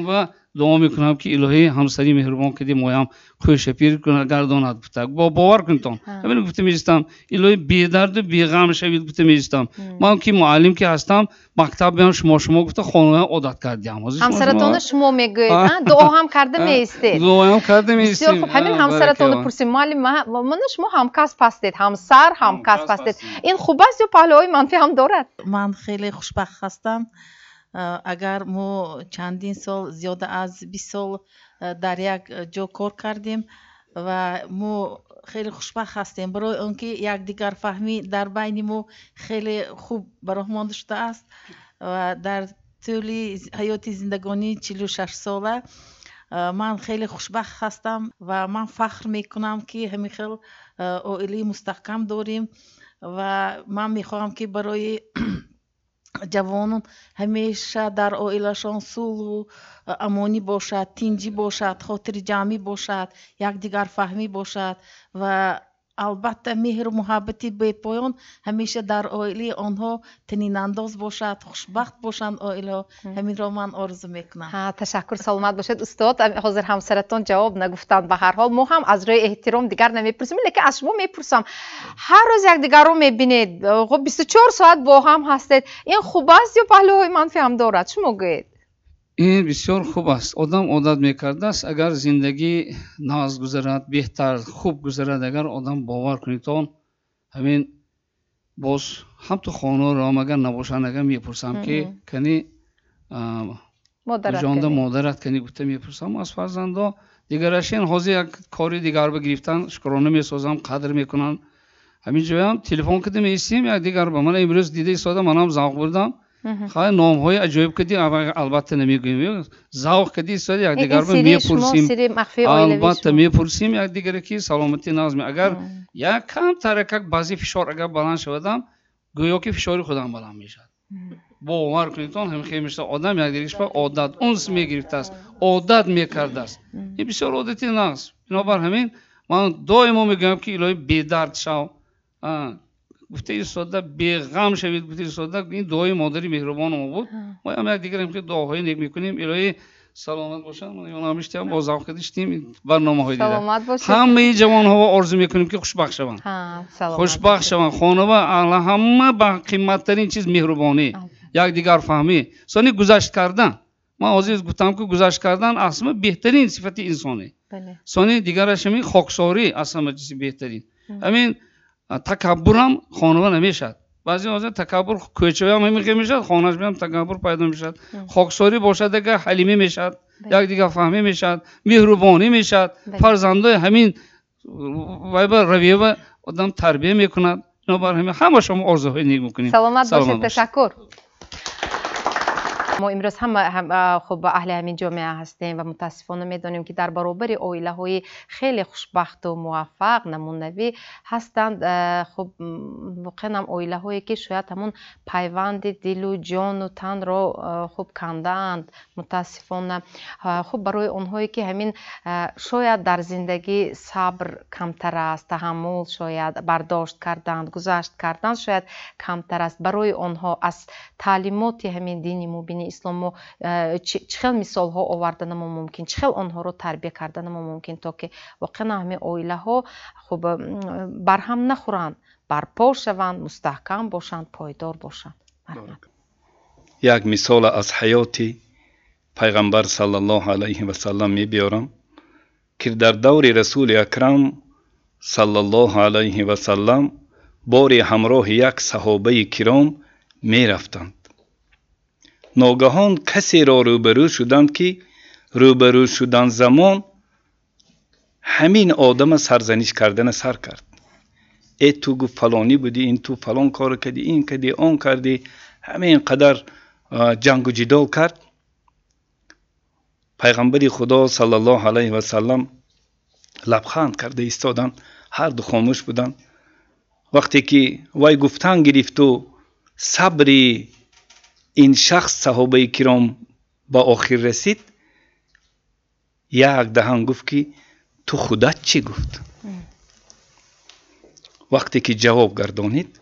S14: و دعا میکنم که الهی همسری مهربان کردی ما هم خوش پیر کنه گرداند بتاک با باور کنتون همین گفته میستم الهی بی درد و بی غم شوید گفته میستم من که معلم که هستم مکتب هم شما گفته خانواده عادت کردیم
S1: همسرتون شما میگوید دعا هم کرده میستید
S14: دعا هم کرده میستیم
S1: همین همسرتون پرسیم معلم من شما همکاسب هستید همسر همکاسب هستید این خوب است یا پهلوی منفی هم دارد
S15: من خیلی خوشبخت هستم اگر ما چندین سال زیاده از 20 سال در یک جا کار کردیم و ما خیلی خوشبخت هستیم برای اونکه یکدیگر فهمی در بین ما خیلی خوب برآمده شده است و در طول حیات زندگانی 46 ساله من خیلی خوشبخت هستم و من فخر میکنم که همین خیلی عائله مستحکم داریم و من میخواهم که برای جوانان همیشه در عائلهشان صلح و امانی باشد تنجی باشد خاطر جمعی باشد یکدیگر فهمی باشد و البته مهر و محبتی به پایان همیشه در عائله آنها تنین انداز باشد خوشبخت باشند عائله همین را من آرزو میکنم
S1: تشکر سلامت باشید استاد حاضر همسرتون جواب نگفتند به هر حال ما هم از روی احترام دیگر نمیپرسیم لیکن از شما میپرسم هر روز یکدیگر رو میبینید 24 ساعت با هم هستید این خوب است یا پهلوهای منفی هم دارد شما گویید
S14: این بسیار خوب است آدم عادت میکرده است اگر زندگی ناز گذرد بهتر خوب گذرد اگر آدم باور کنید تا همین باز هم تو خانه را اگر نباشن اگر میپرسم که کنی مادرت کنی گفته میپرسم از فرزندا دیگرشین حاضر یک کاری دیگر بگرفتن شکرانه میسازم قدر میکنن همین جایی هم تلفن کردم میستیم یک دیگر به من امروز دیده ایستاده منم ذوق بردم خیلی نام های عجایب کردی البته نمیگوییم ذوق کردی ایستاده یک دیگر رو میپرسیم البته میپرسیم یک دیگر کی سلامتی نازم اگر یک کم ترکک بعضی فشار اگر بلند شدم گویا که فشاری خودم بلند میشد باور کنید هم خیلی میشه آدم یک دیگرش به عادت اونس میگرفته است عادت میکرده است این بسیار عادتی ناست بنابر همین من دائما میگم که الهی بی درد شو گفته ایستاده بی غم شوید گفته ایستاده این دعای مادری مهربان ما بود ما هم یک دیگر هم که دعاهای نیک میکنیم الهی سلامت باشن من همیشه با ذوق کردیم برنامه های دیگر همه جوان ها آرزو میکنیم که خوشبخت شوند خوشبخت شوند خانه و همه با قیمت ترین چیز مهربانی یک دیگر فهمی ثانی گذشت کردن من عزیز گفتم که گذشت کردن اصلا بهترین صفت انسانی ثانی دیگرش همین خاکساری اصلا چیزی بهترین همین تکبر هم خانه نمیشد بعضی وقتا تکبر کوچه هم همین میشد خانه‌اش هم تکبر پیدا میشد خاکساری باشد اگر حلیمی میشد یک دیگه فهمی میشد مهربانی میشد فرزندای همین وایبر رویه و آدم تربیت میکند بنابر همه شما آرزوهای نیک میکنیم
S1: سلامت باشید تشکر ما امروز هم خب اهل همین جامعه هستیم و متاسفانه میدونیم که در برابر عائله های خیلی خوشبخت و موفق نمونوی هستند خب واقعا هم عائله هایی که شاید همون پیوند دل و جان و تن رو خب کندند متاسفانه خب برای اونهایی که همین شاید در زندگی صبر کمتر است تحمل شاید برداشت کردند گذشت کردند شاید کمتر است برای آنها از تعلیمات همین دینی مبین اسلام چه مثال ها آوردن ما ممکن چه آنها رو تربیت کردن ما ممکن تا که واقعا همه عائله ها خب برهم نخورند برپا شوند مستحکم باشند پایدار باشند
S16: یک مثال از حیات پیغمبر صلی الله علیه و سلم می بیارم که در دور رسول اکرم صلی الله علیه و سلم باری همراه یک صحابه کرام می رفتند ناگهان کسی را روبرو شدند که روبرو شدن زمان همین آدم سرزنش کردن سر کرد ای تو گفت فلانی بودی، این تو فلان کار کردی، این کردی، اون کردی، همه اینقدر جنگ و جدال کرد. پیغمبر خدا صلی الله علیه و سلم لبخند کرده ایستادن، هر دو خاموش بودن. وقتی که وای گفتن گرفت و صبر این شخص صحابه کرام با آخر رسید، یک دهن گفت که تو خودت چی گفت؟ وقتی که جواب گردانید،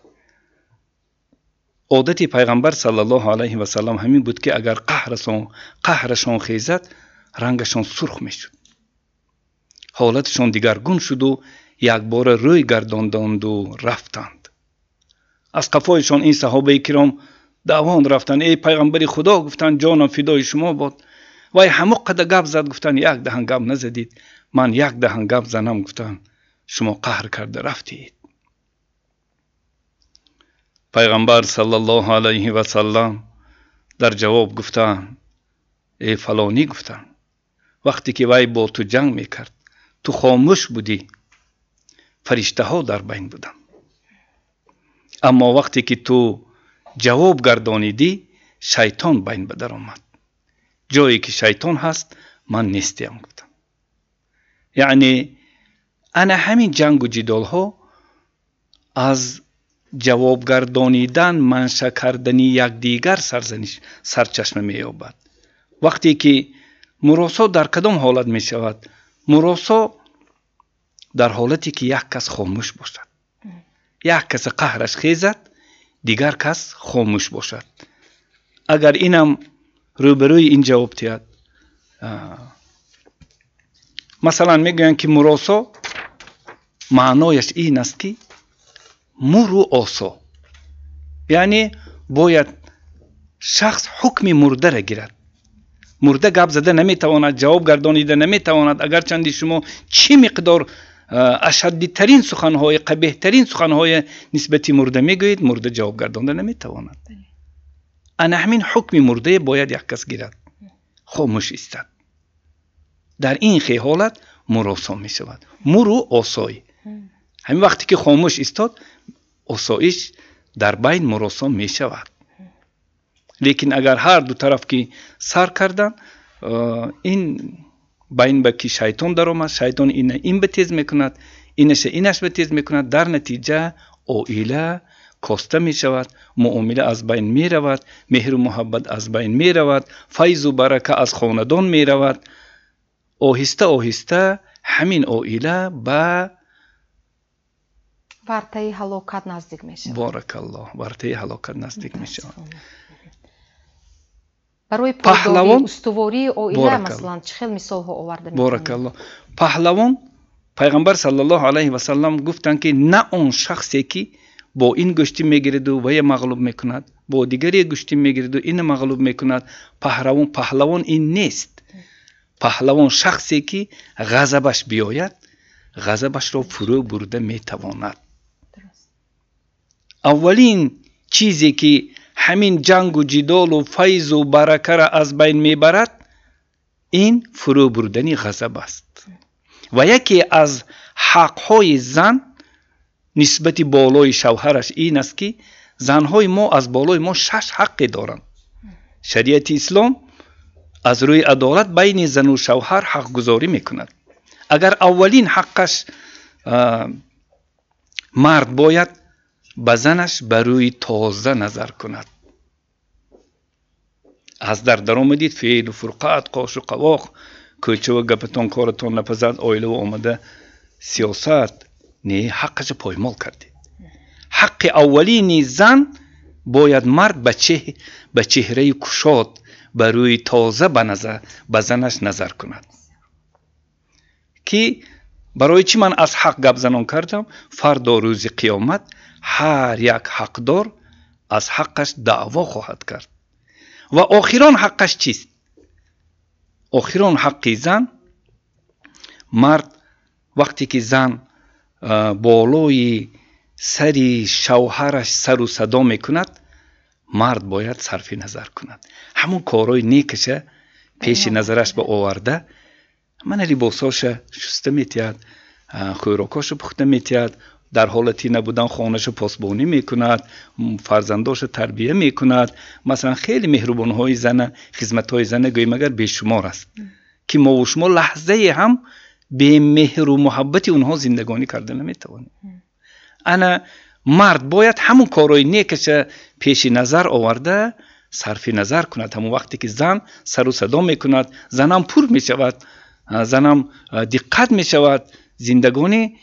S16: عادت پیغمبر صلی الله علیه و سلم همین بود که اگر قهرشان خیزد رنگشان سرخ میشد، حالتشان دیگرگون شد و یک بار روی گرداندند و رفتند. از قفایشان این صحابه کرام دوان رفتند. ای پیغمبر خدا، گفتن جانم فدای شما باد. وای همه قدر گپ زد، گفتن یک دهن گپ نزدید، من یک دهن گپ زنم. گفتن شما قهر کرده رفتید. پیغمبر صلی الله علیه و سلم در جواب گفتن ای فلانی، گفتن وقتی که وای با تو جنگ میکرد تو خاموش بودی، فرشته ها در بین بودن، اما وقتی که تو جواب گردانیدی شیطان بین بدر آمد. جایی که شیطان هست من نیستیم. گفتم یعنی انا همین جنگ و جدال ها از جواب گردانیدن، منشأ کردنی یک دیگر سرچشمه می یابد. وقتی که مراسا در کدام حالت می شود؟ مراسا در حالتی که یک کس خاموش باشد، یک کس قهرش خیزد، دیگر کس خاموش باشد. اگر اینم روبروی این جواب تید، مثلا میگوین که مراسا معنایش این است که مرو آسا، یعنی باید شخص حکم مرده را گیرد. مرده گپ زده نمیتواند، جواب گردانیده نمیتواند. اگر چندی شما چی مقدار اشدی ترین سخنهای، قبیح ترین سخنهای نسبتی مرده میگویید، مرده جواب گردانده نمیتواند. انا همین حکم مرده باید یک کس گیرد، خاموش ایستد. در این خیلی حالت مراسا می شود. مرو آسایی، همین وقتی که خاموش ایستاد آسایش در بین مراسا می شود. لیکن اگر هر دو طرف که سر کردن، این بین با که شیطان در آمد، شیطان این به تیز میکند، اینش به تیز میکند، در نتیجه عائله کاسته می شود، معامله از بین می رود، مهر و محبت از بین می رود، فیض و برکه از خاندان می رود. آهسته آهسته همین عائله به
S1: ورطه هلاکت نزدیک می شود.
S16: بارک الله، ورطه هلاکت نزدیک می شود.
S1: برای پایداری استواری عائله مثلا چه خیلی مثال ها آورده می‌کنید؟
S16: بارک الله. پهلوان پیغمبر صلی الله علیه و سلم گفتن که نه اون شخصی که با این گشتی میگیرد و وی مغلوب میکند، با دیگری گشتی میگیرد و این مغلوب میکند. پهلوان این نیست. پهلوان شخصی که غضبش بیاید، غضبش را فرو برده میتواند. اولین چیزی که همین جنگ و جدال و فیض و برکه را از بین میبرد، این فرو بردنی غضب است. و یکی از حقهای زن نسبت بالای شوهرش این است که زنهای ما از بالای ما 6 حقی دارند. شریعت اسلام از روی عدالت بین زن و شوهر حق گذاری میکند. اگر اولین حقش مرد باید به زنش بروی تازه نظر کند. از در آمدید فعل و فرقات، قاش و قواق، کوچه و گپتان کارتان نپزد، آیله و آمده سیاست، نه حقش پایمال کردید. حق اولین زن باید مرد به چهره کشاد بروی تازه به زنش نظر کند. که برای چی من از حق گپ زنان کردم؟ فردا روز قیامت هر یک حقدار از حقش دعوا خواهد کرد. و آخران حقش چیست؟ آخران حقی زن، مرد وقتی که زن بالای سری شوهرش سر و صدا میکند، مرد باید صرف نظر کند. همون کارهای نیکش پیش نظرش به آورده، من لباساش شسته میتید، خوراکاش پخته میتید، در حالتی نبودن خانه‌شو پاسبانی میکند، فرزنداشو تربیه میکند. مثلا خیلی مهربان‌های زن، خدمت‌های زن گویم اگر بیشمار است که ما و شما لحظه هم به مهر و محبت اونها زندگانی کرده نمیتوانیم. انا مرد باید همون کارهای نیکش پیش نظر آورده صرف نظر کند. همون وقتی که زن سر و صدا میکند، زنم پر میشود، زنم دقت میشود، زندگانی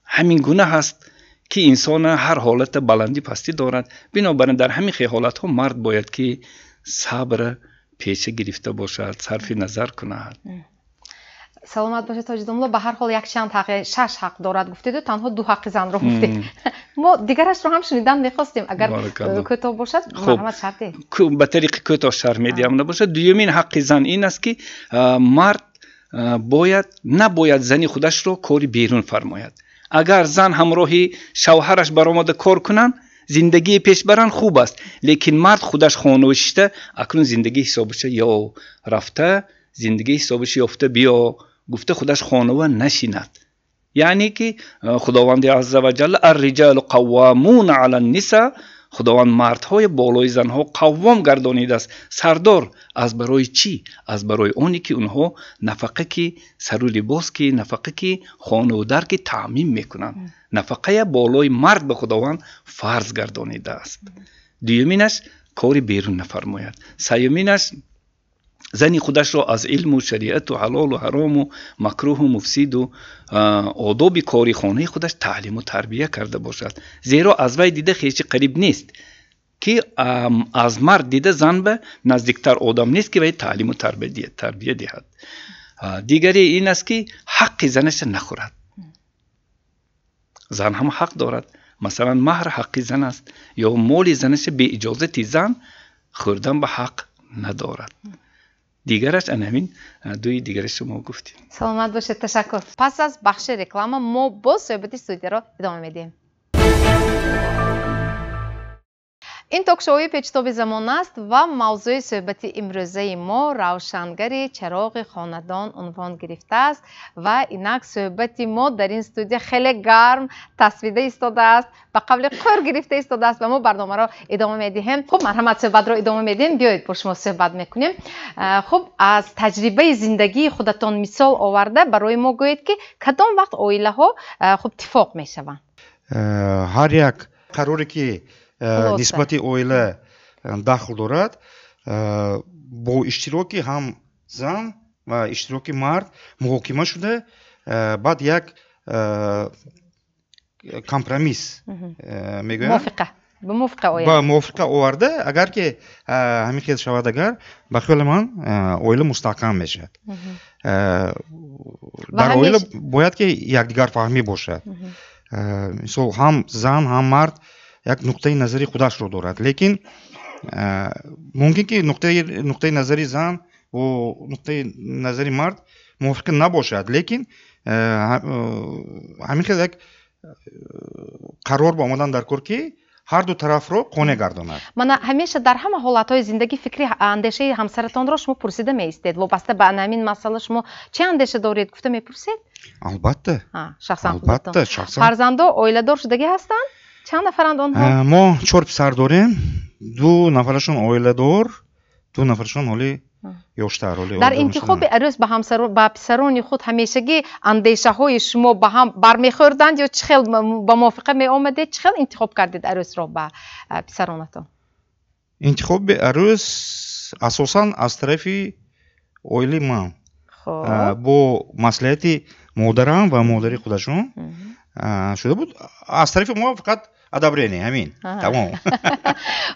S16: همین گونه هست که انسان هر حالت بلندی پستی دارد. بنابراین در همین حالت ها مرد باید که صبر پیشه گرفته باشد، صرف نظر کند.
S1: سلامت باشه تاج دوملو. به هر حال یک چند حق، 6 حق دارد گفتید و تنها 2 حق زن رو گفتید. ما دیگرش رو هم شنیدن میخواستیم اگر کوتاه باشد. مرحمت شرطه
S16: به طریق کوتاه شرح میدیم نباشه. دومین حق زن این است که مرد نباید زنی خودش رو کاری بیرون فرماید. اگر زن همراهی شوهرش برآمده کار کنن، زندگی پیش برن خوب است، لیکن مرد خودش خانوشته اکنون زندگی حسابش یا رفته، زندگی حسابش یافته بیا گفته خودش خانوه نشیند. یعنی که خداوند عزوجل الرجال قوامون علی النساء، خداوند مردهای بالای زنها قوام گردانیده است. سردار از برای چی؟ از برای اونی که اونها نفقه که سر و لباس که نفقه که خانه و در که تعمیم میکنن. نفقه بالای مرد به خداوند فرض گردانیده است. دومینش کاری بیرون نفرماید. سومینش زنی خودش را از علم و شریعت و حلال و حرام و مکروه و مفسد و آداب کاری خانه خودش تعلیم و تربیه کرده باشد. زیرا از وی دیده خیلی قریب نیست که از مرد دیده زن به نزدیکتر آدم نیست که وی تعلیم و تربیه دهد. دیگری این است که حق زنش نخورد. زن هم حق دارد. مثلا مهر حق زن است یا مال زنش به اجازه زن خوردن به حق ندارد. دیگرش همین دوی دیگرش ما گفتیم.
S1: سلامت باشید. تشکر. پس از بخش رکلام ما با صحبت استودیو را ادامه میدیم. این توک شوی پیچتاب زمان است و موضوع صحبت امروزه ما روشنگری چراغ خاندان عنوان گرفته است و اینک صحبت ما در این استودیو خیلی گرم تصویده ایستاده است، به قبل قرار گرفته ایستاده است و ما برنامه را ادامه میدیم. خب مرحمت صحبت را ادامه میدیم. بیایید با شما صحبت میکنیم. خب از تجربه زندگی خودتان مثال آورده برای ما گویید که کدام وقت عائله ها خب اتفاق میشوند؟
S17: هر یک قراری که نسبت عائله داخل دارد با اشتراک هم زن و اشتراک مرد محاکمه شده، بعد یک کمپرومیس میگویم
S1: به
S17: موافقه آورده. اگر که همین خیلی شود اگر به خیال من عائله مستحکم میشد. در عائله باید که یکدیگر فهمی باشد. هم زن هم مرد یک نقطه نظری خودش رو دارد، لیکن ممکن که نقطه نظری زن و نقطه نظری مرد موافق نباشد، لیکن همین خیلی یک قرار با آمدن در کار که هر دو طرف رو قانع گرداند.
S1: من همیشه در همه حالتهای زندگی فکری اندیشه همسرتان را شما پرسیده می‌استید؟ وابسته به همین مسئله شما چه اندیشه دارید گفته می‌پرسید؟
S17: البته.
S1: شخصا فرزندا عائله دار شدگی هستند؟ چند نفرند آنها؟
S17: ما 4 پسر داریم. 2 نفرشون عائله دار، 2 نفرشون حالی یاشتر.
S1: در انتخاب عروس به همسر به پسران خود همیشگی اندیشه های شما به هم برمیخوردند یا چه خیلی با موافقه می آمدید؟ چه خیلی انتخاب کردید عروس را به پسرانتان؟
S17: انتخاب به عروس اساساً از طرف عائله من با مصلحت مادرم و مادری خودشون شده بود. از طرف ما فقط ادبرینی همین تمام.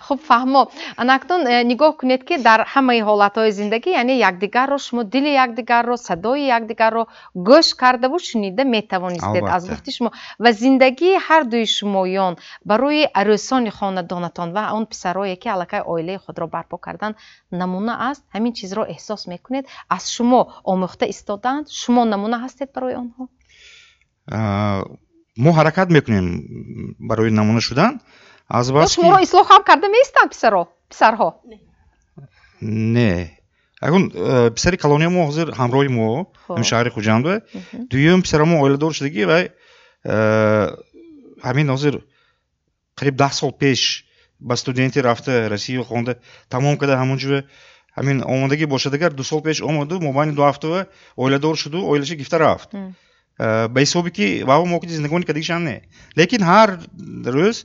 S1: خب فهمم. اکنون نگاه کنید که در همه حالتهای زندگی یعنی یکدیگر رو شما دل یکدیگر رو صدای یکدیگر رو گوش کرده و شنیده میتوانستید از گفت شما و زندگی هر دوی شمایان برای عروسان خاندانتان و اون پسرایی که الکی عائله خود را برپا کردن نمونه است. همین چیز را احساس میکنید از شما آموخته ایستادند؟ شما نمونه هستید برای آنها؟
S17: ما حرکت میکنیم برای نمونه شدن. از بس
S1: شما را اصلاح هم کرده میستند پسرها؟
S17: نه. اگه پسری کلونی ما حاضر همراه ما هم شهر خوجنده. دویم پسر ما عائله دار شدگی و ҳамин ҳозир қариб 10 сол пеш ба студенти рафта Россию хонда тамом карда ҳамонҷо ҳамин омодагӣ бошад агар 2 сол пеш омоду мобайни 2 ҳафта оиладор шуду оилаша гирифта рафт ба ҳисоби ки вао моқи зиндагони кадигишан не лекин ҳар рӯз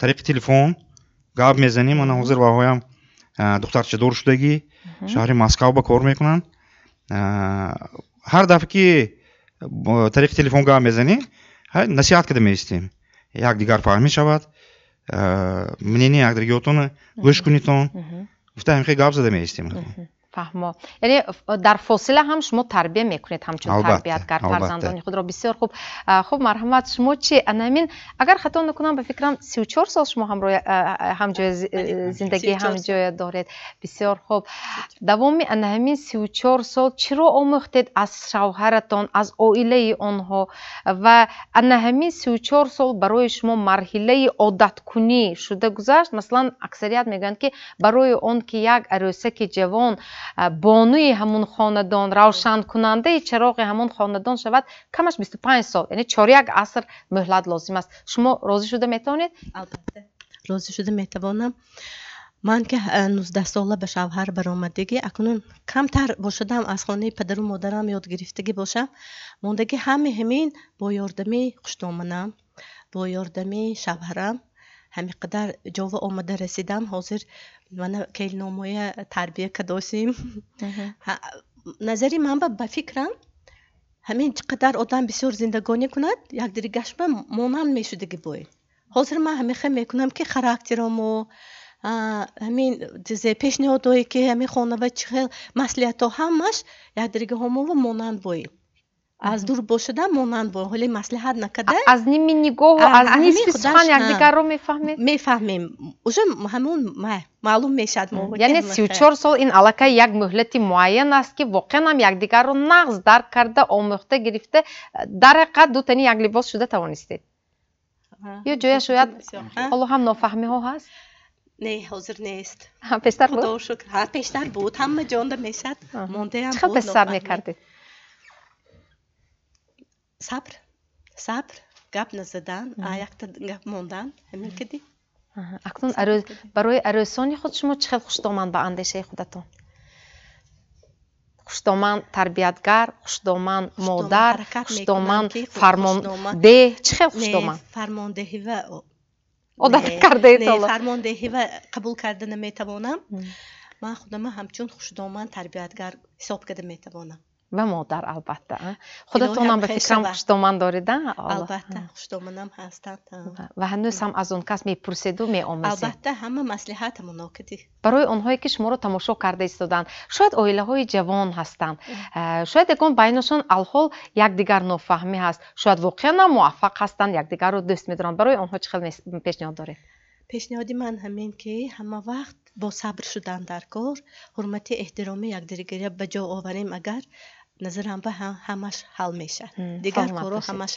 S17: тариқи телефон гап мезанем мана ҳозир ваҳоям духтарча дор шудагӣ шаҳри Москав ба кор мекунанд ҳар дафъа ки тариқи телефон гап мезанем насиҳат карда меистем якдигар фаҳмӣ шавад мнение якдигиётона гӯш кунитон гуфта ҳамихе гап зада меистем
S1: фаҳмо яъне дар фосила ҳам шумо тарбия мекунед ҳамчун тарбиятгар фарзандони худро бисёр хуб хуб марҳамат шумо чӣ анамин агар хато накунам ба фикрам 34 сол шумо ҳамҷоя зиндагӣ ҳамҷоя доред бисёр хуб давоми анаҳамин 34 сол чиро омӯхтед аз шавҳаратон аз оилаи онҳо ва анаҳамин 34 сол барои шумо марҳилаи одаткунӣ шуда гузашт маслан аксарият мегӯянд ки барои он ки як арӯсаки ҷавон бонуи ҳамон хонадон равшанкунандаи чароғи ҳамон хонадон шавад камаш 25 сол яъне чоряк аср муҳлат лозим аст шумо розӣ шуда метавонед
S18: албатта розӣ шуда метавонам ман ки 19 сола ба шавҳар баромадагӣ акнун камтар бошадам аз хонаи падару модарам ёд гирифтагӣ бошам мондагӣ ҳамин бо ёрдамии хуштоманам бо ёрдамии шавҳарам ҳами қадар ҷова омада расидам ҳозир мана келномоя тарбия кадосим назари ман ба фикрам ҳамин чӣ қадар одам бисёр зиндагонӣ кунад якдигашма монанд мешудагӣ бое ҳозир ман ҳамиха мекунам ки характерамо ҳамин пешниҳодое ки ҳамин хонава чихел маслиҳато ҳамаш якдигаҳомова монанд бое аз дур бошада монанд бо ҳоле маслиҳат накарда
S1: аз ними нигоҳу аз нисфи сухан якдигарро мефаҳмед
S18: мефаҳмем уже ҳамон маълум мешавад
S1: яъне 34 сол ин аллакай як муҳлати муайян аст ки воқеан ҳам якдигарро нағз дарк карда омӯхта гирифта дар ҳақиқат дутани як либос шуда тавонистед ё ҷоя шояд ҳоло ҳам нофаҳмиҳо ҳаст
S18: не ҳозир нест
S1: пештар буд
S18: худо шукр пештар буд ҳама ҷонда мешад мондаам
S1: чӣ хел пешсар мекардед
S18: сабр гап назадан якта гап мондан ҳамин кади
S1: акнун барои арӯсони худ шумо чӣ хел хуштоманд ба андешаи худатон хуштоманд тарбиятгар хуштоманд модар хуштоманд фармондеҳ чӣ хел хуштоманд
S18: фармондеҳӣ ва
S1: одат кардаед
S18: фармондеҳӣ ва қабул карда наметавонам ман худама ҳамчун хуштоманд тарбиятгар ҳисоб карда метавонам
S1: ва модар албатта худатонам ба фикрам хуштоманд дорida
S18: албатта хуштоманам ҳастанд
S1: ва ҳанӯз ҳам аз он кас мепурседу меомӯзед
S18: албатта ҳама маслиҳатамон окидӣ
S1: барои онҳое ки шуморо тамошо карда истоданд шояд оилаҳои ҷавон ҳастанд шояд ягон байнашон алҳол якдигар нофаҳмӣ ҳаст шояд воқеан ҳам муваффақ ҳастанд якдигарро дӯст медоранд барои онҳо чӣ хел пешниҳод доред
S18: пешниҳоди ман ҳамин ки ҳама вақт бо сабр шудан дар кор ҳурмати эҳтироми якдигаро ба ҷо оварем агар назарам ба ҳамаш ҳал мешавад дигар коро ҳамаш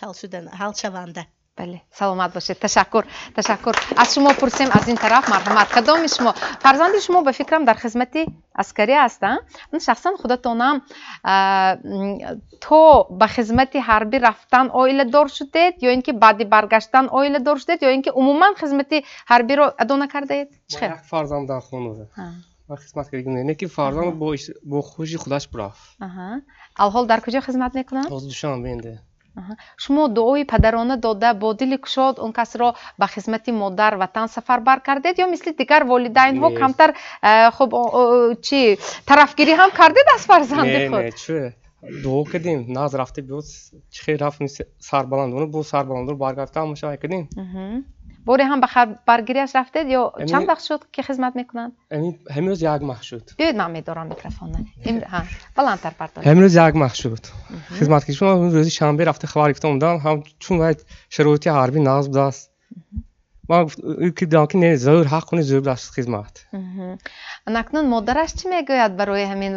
S18: ҳал шаванда
S1: бале саломат бошед ташаккур аз шумо пурсем аз ин тараф марҳамат кадоми шумо фарзанди шумо ба фикрам дар хизмати аскарӣ ҳастанд ман шахсан худатонам то ба хизмати ҳарбӣ рафтан оиладор шудед ё ин ки баъди баргаштан оиладор шудед ё ин ки умуман хизмати ҳарбиро адо накардаед чӣ хел
S12: як фарзанд дар хона ва хизмат кардем не ки фарзанд бо хуши худаш бурафт
S1: алҳол дар куҷо хизмат мекунанд
S12: ҳозир душанбенде
S1: шумо дуои падарона дода бо дили кушод он касро ба хизмати модар ватан сафарбар кардед ё мисли дигар волидайнҳо камтар хуб чӣ тарафгирӣ ҳам кардед аз фарзанди худ
S12: не чӣ дуо кардем нағз рафта биёд чӣ хел рафт сарбаландона бо сарбаландро баргардта мушоҳада кардем
S1: боре ҳам ба баргириаш рафтед ё чанд вақт шуд ки хизмат мекунанд
S12: ҳамин рӯз як маҳ шуд
S1: биёед ман медорам микрофонро баландтар бардоред
S12: ҳамин рӯз як маҳ шуд хизмат кардем рӯзи шанбе рафта хабар гирифта омадам чун вай шароити ҳарбӣ нағз будааст ман дидам ки не зур ҳақ кунӣ зур будааст хизмат
S1: акнун модараш чӣ мегӯяд барои ҳамин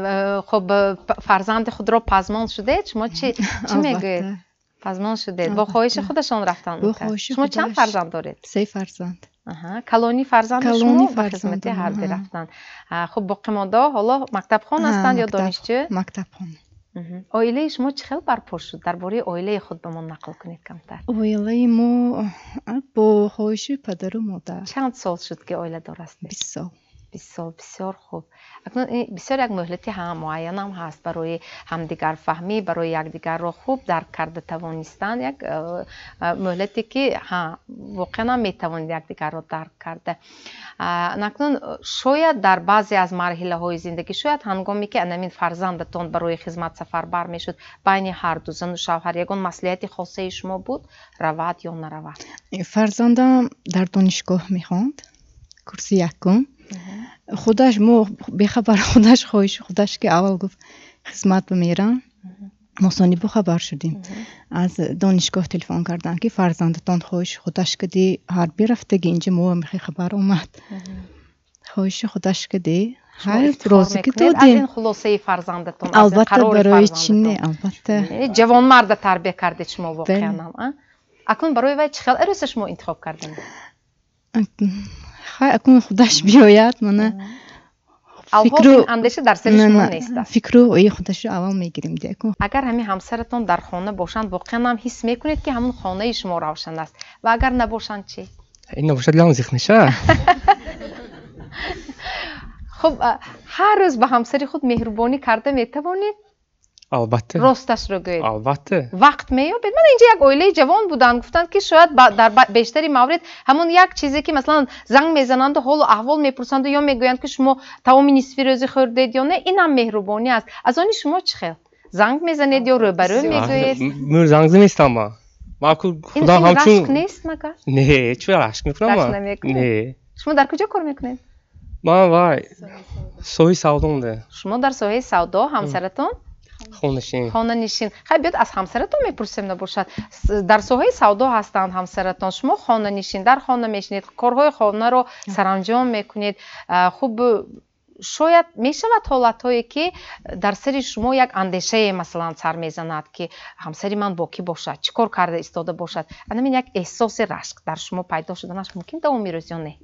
S1: хуб фарзанди худро пазмон шудед шумо чӣ мегӯед пазмон шудед бо хоҳиши худашон рафтан шумо чанд фарзанд доред
S2: 3 фарзанд
S1: калони фарзанди шумо ба хизмати ҳарбӣ рафтанд хуб боқӣ мода ҳоло мактабхон ҳастанд ё донишҷӯ
S2: мактабхон
S1: oileyi شما چه خیلی برپرس شد درباره oileyi خود به من نقل کنید کمتر.
S2: oileyi ما با خواهش پدر و مادر.
S1: چند سال شد که oile دار هستید؟
S2: 20 سال.
S1: 20 سال بسیار خوب. اکنون بسیار یک مهلتی هم معین هم هست برای همدیگر فهمی، برای یکدیگر را خوب درک کرده توانستن، یک مهلتی که واقعا میتوانید یکدیگر را درک کرده. اکنون شاید در بعضی از مرحله های زندگی، شاید هنگامی که انمین فرزندتون برای خدمت سفربر میشد، بین هر دو زن و شوهر یگان مصلحت خاصه شما بود، رود یا نرود؟
S2: فرزندم در دانشگاه میخواند، کورس یکم. خودش بخبر خودش خواهش خودش که اول گفت خدمت بمیرم، ما ثانی بخبر شدیم. از دانشگاه تلفن کردن که فرزندتان خواهش خودش کدی هر بیرفتگی اینجا ما میخوای خبر اومد. خواهش خودش کدی هر روزی که تو
S1: از این خلاصه فرزندتون،
S2: البته برای چینه، البته
S1: جوان مرد تربیه کرده شما واقعا. اکنون برای وای چه خیلی ارسش شما انتخاب کردین؟
S2: اکنون خودش بیاید منه
S1: فکر اندیشه در سر شما نیست.
S2: فکر و خودش رو اول میگیریم دیگه.
S1: اگر همین همسرتون در خانه باشند واقعا هم حس میکنید که همون خانه شما روشن است و اگر نباشند چی؟
S12: این نباشد لام زیخ میشه.
S1: خب هر روز به همسری خود مهربانی کرده میتوانید؟
S12: البته.
S1: راستش رو گویید.
S12: البته.
S1: وقت میابید. من اینجا یک اویله جوان بودن گفتن که شاید در بیشتری موارد همون یک چیزی که مثلا زنگ میزنند و حال و احوال میپرسند و یا میگویند که شما تمام نصف روزی خوردید یا نه، این هم مهربانی است. از آن شما چه خیلی؟ زنگ میزنید یا روبرو میگویید؟
S12: من زنگ نیستم ما.
S1: خدا همچون رشک نیست مگر؟
S12: نه، چه رشک میکنم؟
S1: نه. شما در کجا کار میکنید؟
S12: ما وای سوی سوداست.
S1: شما در سوی سودا همسرتون؟ خانه نشین. خیلی بیاد از همسرتون میپرسیم نباشد. در سوی سودا هستند همسرتون، شما خانه نشین در خانه میشینید، کارهای خانه رو سرانجام میکنید. خوب شاید میشود حالتهایی که در سر شما یک اندیشه مثلا سر میزند که همسری من با کی باشد، چی کار کرده ایستاده باشد. همین یک احساس رشک در شما پیدا شدنش ممکن دائمی روز یا نه؟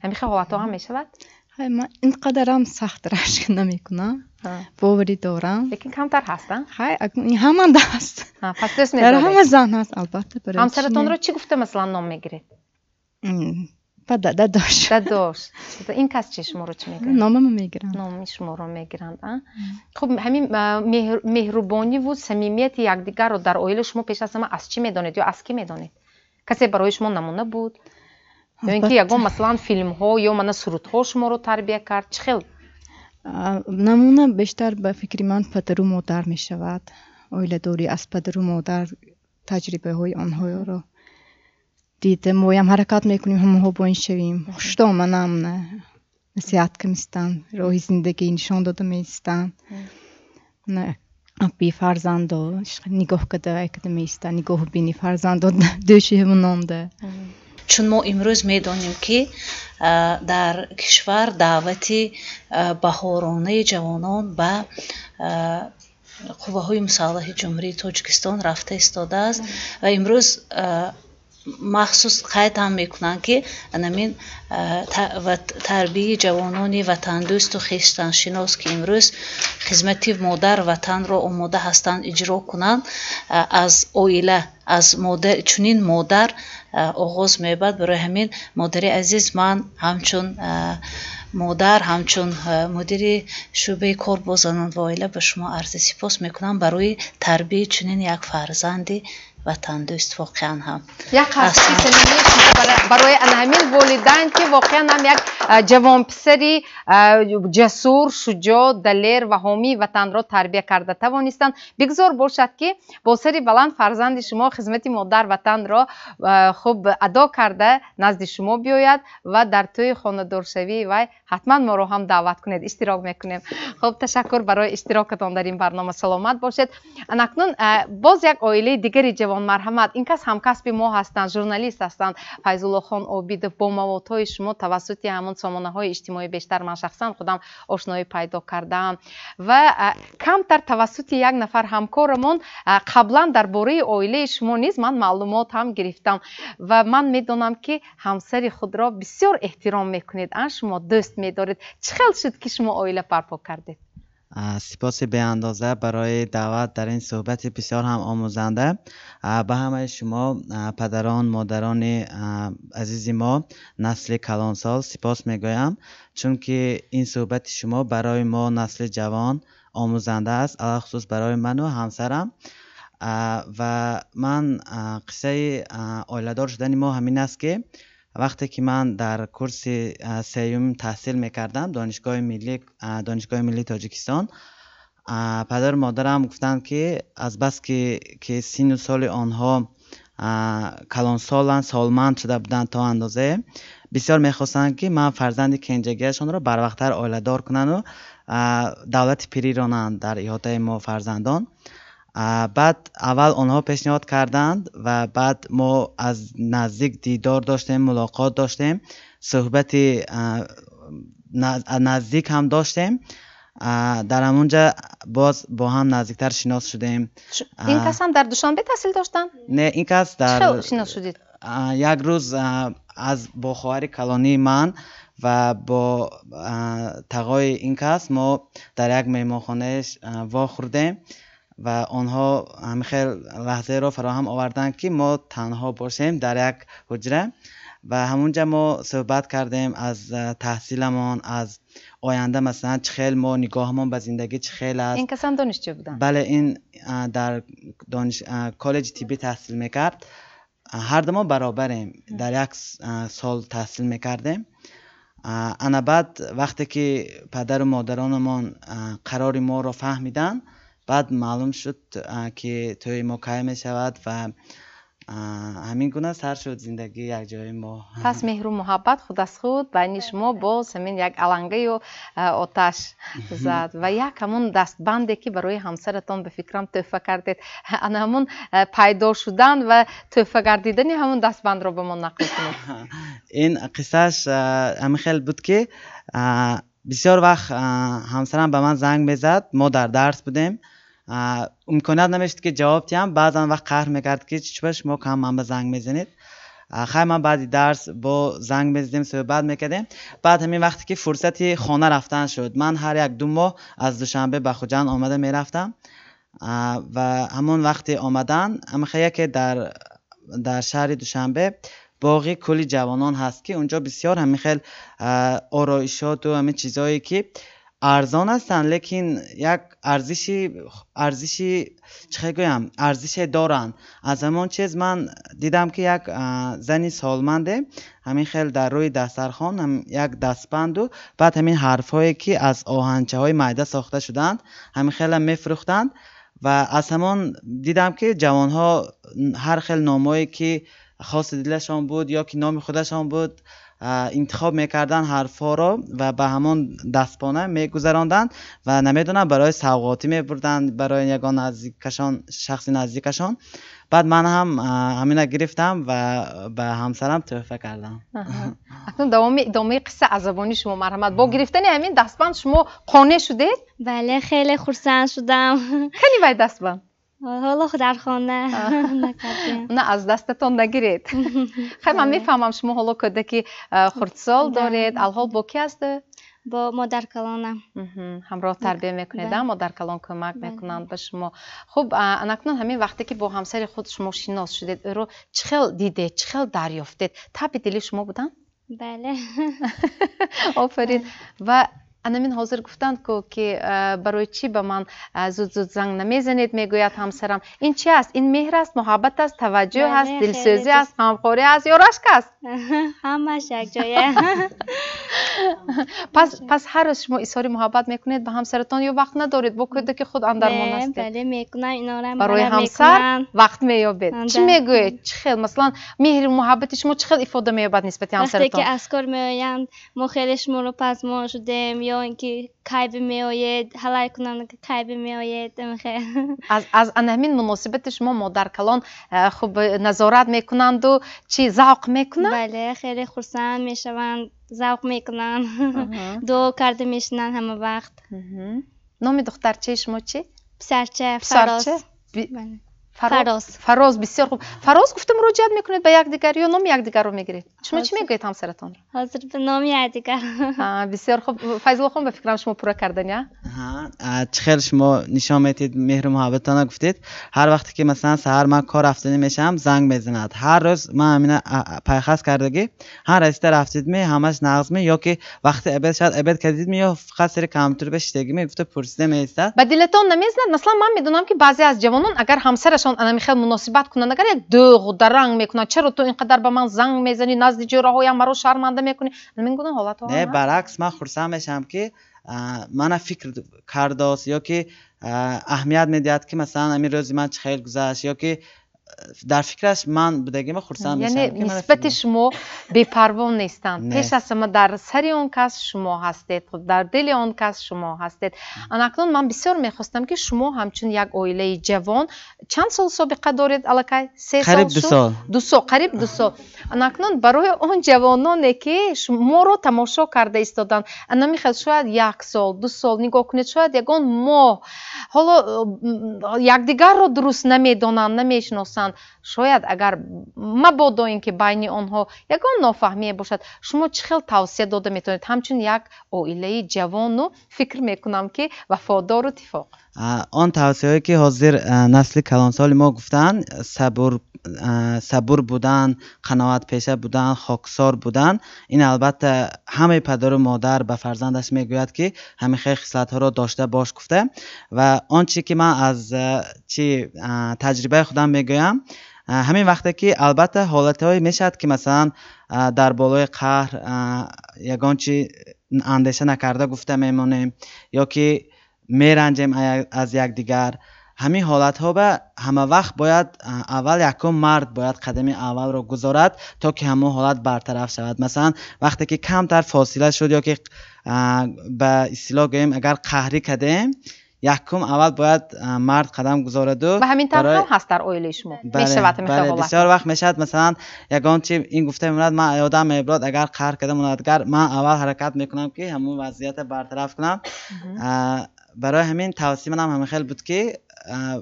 S1: همین حالتها هم میشود؟
S2: من اینقدر هم سخت رشک نمیکنم، باوری دارم.
S1: لیکن کمتر هستن؟
S2: این همان هست.
S1: پس دست
S2: در همه زن هست البته.
S1: همسرتون رو چی گفته مثلا نام میگیرید؟
S2: داداش.
S1: داداش. این کس چی شما رو چی میگیرن؟
S2: نامم میگیرن.
S1: نام شما رو میگیرن. خب همین مهربانی و صمیمیت یکدیگر رو در اویل شما پیش از همه از چی میدونید یا از کی میدونید؟ کسی برای شما نمونه بود؟ یا اینکه یگان مثلا فیلم ها یا من سرود ها شما رو تربیه کرد؟ چه خیلی؟
S2: نمونه بیشتر به فکر من پدر و مادر می شود. اویل دوری از پدر و مادر تجربه های آنها رو دیده. ما هم حرکت میکنیم همه ها با این شویم. خوشتا منم نصیحت که میستن، راهی زندگی نشان داده میستن. نه بی فرزند و نگاه کده میستن، نگاه بینی فرزند و دوشی همونانده.
S10: چون ما امروز میدانیم که در کشور دعوتی بهارانه جوانان به قوه‌های مسلح جمهوری تاجیکستان رفته ایستاده است و امروز مخصوص قید هم میکنن که انمین تربیه جوانان وطن دوست و خویشتن شناس که امروز خدمت مادر وطن را آماده هستند اجرا کنند، از اویله از مادر چنین مادر آغاز میباد. برای همین مادر عزیز من همچون مادر همچون مدیر شعبه کار با زنان و اویله به شما عرض سپاس میکنم برای تربیه چنین یک فرزندی وطن دوست. واقعا هم
S1: یک خاصیت برای همین والدین که واقعا هم یک جوان پسری جسور، شجاع، دلیر و حامی وطن را تربیه کرده توانستند. بگذار باشد که با سری بلند فرزند شما خدمت مادر وطن را خوب ادا کرده نزد شما بیاید و در توی خانه‌دار شوی و حتما ما رو هم دعوت کنید، اشتراک میکنیم. خب تشکر برای اشتراکتان در این برنامه. سلامت باشید. اکنون باز یک عائله دیگری جوان مرحمت، این کس همکسب ما هستند، ژورنالیست هستند، فیض‌الله خان عابد. با موضوعات شما توسط همون سامانه‌های اجتماعی بیشتر من شخصا خودم آشنایی پیدا کردم و کمتر توسط یک نفر همکارمون قبلا درباره عائله شما نیز من معلومات هم گرفتم و من میدونم که همسر خود را بسیار احترام میکنید، شما دوست میدارید. چه خیلی شد که شما عائله برپا کردید؟
S19: سپاس به اندازه برای دعوت در این صحبت بسیار هم آموزنده. به همه شما پدران مادران عزیز ما نسل کلانسال سپاس میگویم، چون که این صحبت شما برای ما نسل جوان آموزنده است، علاوه خصوص برای من و همسرم. و من قصه آیله‌دار شدن ما همین است که وقتی که من در کورس سیوم تحصیل میکردم دانشگاه ملی تاجیکستان، پدر و مادرم گفتند که از بس که سن و سال آنها کلانسالن، سالمند شده بودند تا اندازه، بسیار میخواستند که من فرزند کنجگیشان را بر وقت‌تر آیله‌دار کنند و دولت پیری رانند در احاطه ما فرزندان. بعد اول آنها پیشنهاد کردند و بعد ما از نزدیک دیدار داشتیم، ملاقات داشتیم، صحبت نزدیک هم داشتیم. در همونجا باز با هم نزدیکتر شناس شدیم.
S1: این کس هم در دوشنبه تحصیل داشتن؟
S19: نه، این کس در
S1: چه شناس شدید؟
S19: یک روز با خواهر کلانی من و با تقای این کس ما در یک مهمانخانه وا خوردیم و آنها خیلی لحظه را فراهم آوردند که ما تنها باشیم در یک حجره و همونجا ما صحبت کردیم از تحصیلمان، از آینده، مثلا چه خیلی ما نگاهمان به زندگی چه خیلی است.
S1: این کسان دانشجو بودن؟
S19: بله، این در کالج طبی تحصیل میکرد. هر دو ما برابریم، در یک سال تحصیل میکردیم. انا بعد وقتی که پدر و مادرانمان قرار ما را فهمیدن، بعد معلوم شد که توی ما کی می شود و همین گونه سر شد زندگی یک جای ما.
S1: پس مهر و محبت خود از خود بین شما باز همین یک علنگه و آتش زد و یک همون دستبندی که برای همسرتان به فکرم تحفه کردید، همون پیدا شدن و تحفه گردیدن همون دستبند رو به ما نقل کنید.
S19: این قصهش همین خیلی بود که بسیار وقت همسرم به من زنگ میزد، ما در درس بودیم، امکانیت نمیشد که جواب دیم. بعضا وقت قهر میکرد که چطور شما کم من به زنگ میزنید. خیلی من بعد درس با زنگ میزدیم، صحبت میکردیم. بعد همین وقتی که فرصتی خانه رفتن شد، من هر یک 2 ماه از دوشنبه به خوجند آمده میرفتم و همون وقتی آمدن خیلی که در شهر دوشنبه باقی کلی جوانان هست که اونجا بسیار همین خیلی آرایشات و همین چیزایی که ارزان هستن لیکن یک ارزشی چه گویم ارزش دارن. از همون چیز من دیدم که یک زنی سالمنده همین خیلی در روی دسترخوان هم یک دستبند و بعد همین حرفایی که از آهنچه های معده ساخته شدند همین خیلی میفروختند و از همون دیدم که جوان ها هر خیلی نامایی که خاص دلشان بود یا که نام خودشان بود انتخاب میکردن حرفا رو و به همون دستپانه میگذراندن و نمیدونن برای سوغاتی میبردن برای یگان نزدیکشان، شخص نزدیکشان. بعد من هم همینه گرفتم و به همسرم تحفه کردم.
S1: اکنون ادامه قصه از زبانی شما مرحمت. با گرفتن همین دستبند شما قانع شدید؟
S20: بله، خیلی خرسند شدم.
S1: خیلی باید دستبند؟
S20: حالا در خانه
S1: نه از دستتون نگیرید. خیلی من میفهمم شما حالا کودکی خردسال دارید. الحال با کی هسته؟
S20: با مادر کلانم.
S1: همراه تربیه میکنید؟ مادر کلان کمک میکنند به شما. خب اکنون همین وقتی که با همسر خود شما شناس شدید، او رو چخیل دیدید، چخیل دریافتید؟ تب دلی شما بودن؟
S20: بله.
S1: آفرین. و انمین حاضر گفتند که برای چی به من زود زنگ نمیزنید؟ میگوید همسرم این چی است؟ این مهر است، محبت است، توجه است، دلسوزی است، غمخوری است یا رشک است؟
S20: همش یک جایه.
S1: پس هر روز شما اظهار محبت میکنید به همسرتان یا وقت ندارید؟ با کودک خود اندرمان هستید؟
S20: بله میکنم، اینا رو
S1: برای همسر وقت مییابید. چی میگوید؟ چه خیلی مثلا مهر محبت شما چه خیلی ifade مییابد نسبت همسرتان؟
S20: وقتی که از کار میآیند ما خیلی شما رو پس ما شدیم یا اینکه کی میآید حلای کنند که کی میآید.
S1: از همین مناسبت شما مادر کلان خوب نظارت میکنند و چی ذوق میکنند؟
S20: بله خیلی خرسند میشوند، ذوق میکنند، دو کرده میشنن همه وقت.
S1: نام دخترچه شما چی؟
S20: پسرچه فراز.
S1: فراز بسیار خوب. فراز گفتم مراجعت میکنید به یکدیگر یا نام یکدیگر رو میگیرید؟ شما چی میگویید همسرتون رو؟
S20: حاضر به نام یکدیگر.
S1: بسیار خوب. فیضل خان به فکرم شما پورا کردن یا؟
S19: چخیل شما نشان میدید مهر و محبتتان گفتید. هر وقتی که مثلا سحر من کار رفتنی میشم زنگ میزند. هر روز من همین پیخست کردگی هر راسته رفتید می همش نغز می یا که وقتی ابد شاید ابد کردید می یا فقط سری کامپیوتر بشتگی می گفته پرسیده میستاد.
S1: به دلتون نمیزند؟ مثلا من میدونم که بعضی از جوانان اگر همسرشون انا میخواد مناسبت کنن اگر یک دوغ و درنگ میکنن چرا تو اینقدر به من زنگ میزنی نزد جوراهایم مرا شرمنده میکنی میگن حالت ها
S19: نه برعکس من خرسند میشم که من فکر کرداست یا که اهمیت میدید که مثلا همین روزی من چه خیلی گذشت یا که در فکرش من بدگیم خرسند میشم.
S1: یعنی نسبت شما بی‌پروا نیستند. پیش از همه در سر اون کس شما هستید، در دل اون کس شما هستید. اکنون من بسیار میخواستم که شما همچون یک عائله جوان چند سال سابقه دارید الکی؟ 3 سال؟
S19: قریب 2 سال.
S1: 2 سال، قریب 2 سال. اکنون برای اون جوانانی که شما رو تماشا کرده ایستادن، انا میخواد شاید 1 سال، 2 سال نگاه کنید شاید یگان ماه حالا یکدیگر رو درست نمیدونن، نمیشناسن. شاید اگر مبادا اینکه بین آنها یگان نافهمی باشد شما چه خیلی توصیه داده میتونید همچون یک عائله جوان رو فکر میکنم که وفادار و اتفاق
S19: آن توصیه‌ای که حاضر نسل کلانسال ما گفتن صبور بودن، قناعت پیشه بودن، خاکسار بودن این البته همه پدر و مادر به فرزندش میگوید که همین خیلی خصلت ها رو داشته باش گفته و آنچه که من از تجربه خودم میگویم همین وقتی که البته حالتهایی میشد که مثلا در بالای قهر یگان چی اندیشه نکرده گفته میمونیم یا که میرنجیم از یکدیگر. همین حالت ها به همه وقت باید اول یکم مرد باید قدم اول رو گذارد تا که همون حالت برطرف شود. مثلا وقتی که کمتر فاصله شد یا که به اصطلاح گوییم اگر قهری کردیم یکم اول باید مرد قدم گذارد و
S1: به همین طرح هم هست در عائله شما میشود
S19: بسیار وقت میشد مثلا یگان چی این گفته میموند من یادم میبرد اگر قهر کردم اگر من اول حرکت میکنم که همون وضعیت برطرف کنم. برای همین توصیه منم همین خیلی بود که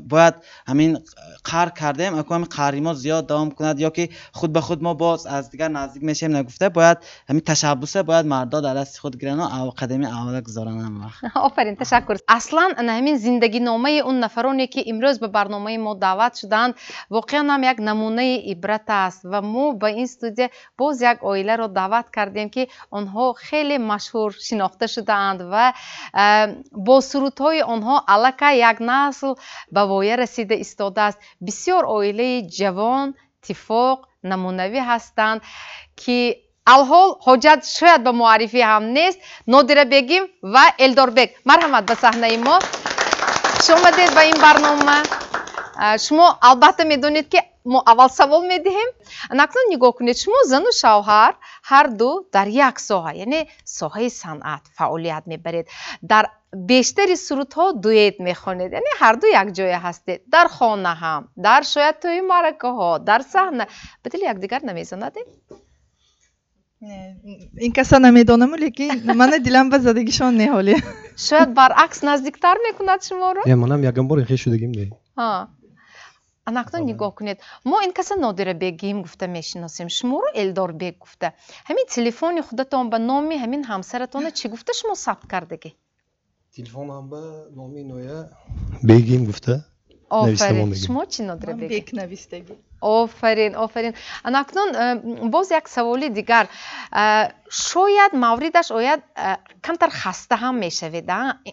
S19: باید همین قهر کردیم اگه همین قهری ما زیاد دوام کند یا که خود به خود ما باز از دیگر نزدیک میشیم نگفته باید همین تشبسه باید مردا در دست خود گیرن و قدمی اول گذارن. هم وقت
S1: آفرین تشکر. اصلا همین زندگی نامه اون نفرانی که امروز به برنامه ما دعوت شدند واقعا هم یک نمونه عبرت است و ما به این استودیو باز یک عائله رو دعوت کردیم که آنها خیلی مشهور شناخته شدند و با سرودهای آنها الکی یک نسل به وایه رسیده ایستاده است. بسیار عائله جوان اتفاق نمونوی هستند که الحال حاجت شاید به معرفی هم نیست. نادره بگیم و الدار بگ مرحمت به صحنه ما شما آمدید به این برنامه. شما البته میدونید که ما اول سوال میدهیم اکنون نگاه کنید شما زن و شوهر هر دو در یک ساحه یعنی ساحه صنعت فعالیت میبرید. در بیشتری صورتها دویت میخونید یعنی هر دو یک جای هستید. در خانه هم در شاید توی معرکه ها در صحنه به دل یکدیگر نمیزندید؟
S21: این کسا نمیدونم لیکن من دیلم به زدگیشان نهالی
S1: شاید برعکس نزدیکتر میکند شما رو؟
S12: یا منم یکم بار خیلی شدگیم دی.
S1: اکنون نگاه کنید ما این کسا نادره بگیم گفته میشناسیم شما رو الدار بگ گفته. همین تلفن خودتون به نامی همین همسرتون چی گفته شما ثبت کردگی؟
S12: تلفن هم به نامی نویا بگیم گفته.
S1: آفرین. شما چی نادره بگیم؟
S21: بیک نویستگی.
S1: آفرین آفرین. اکنون باز یک سوالی دیگر شاید موردش آید کمتر خسته هم میشوید.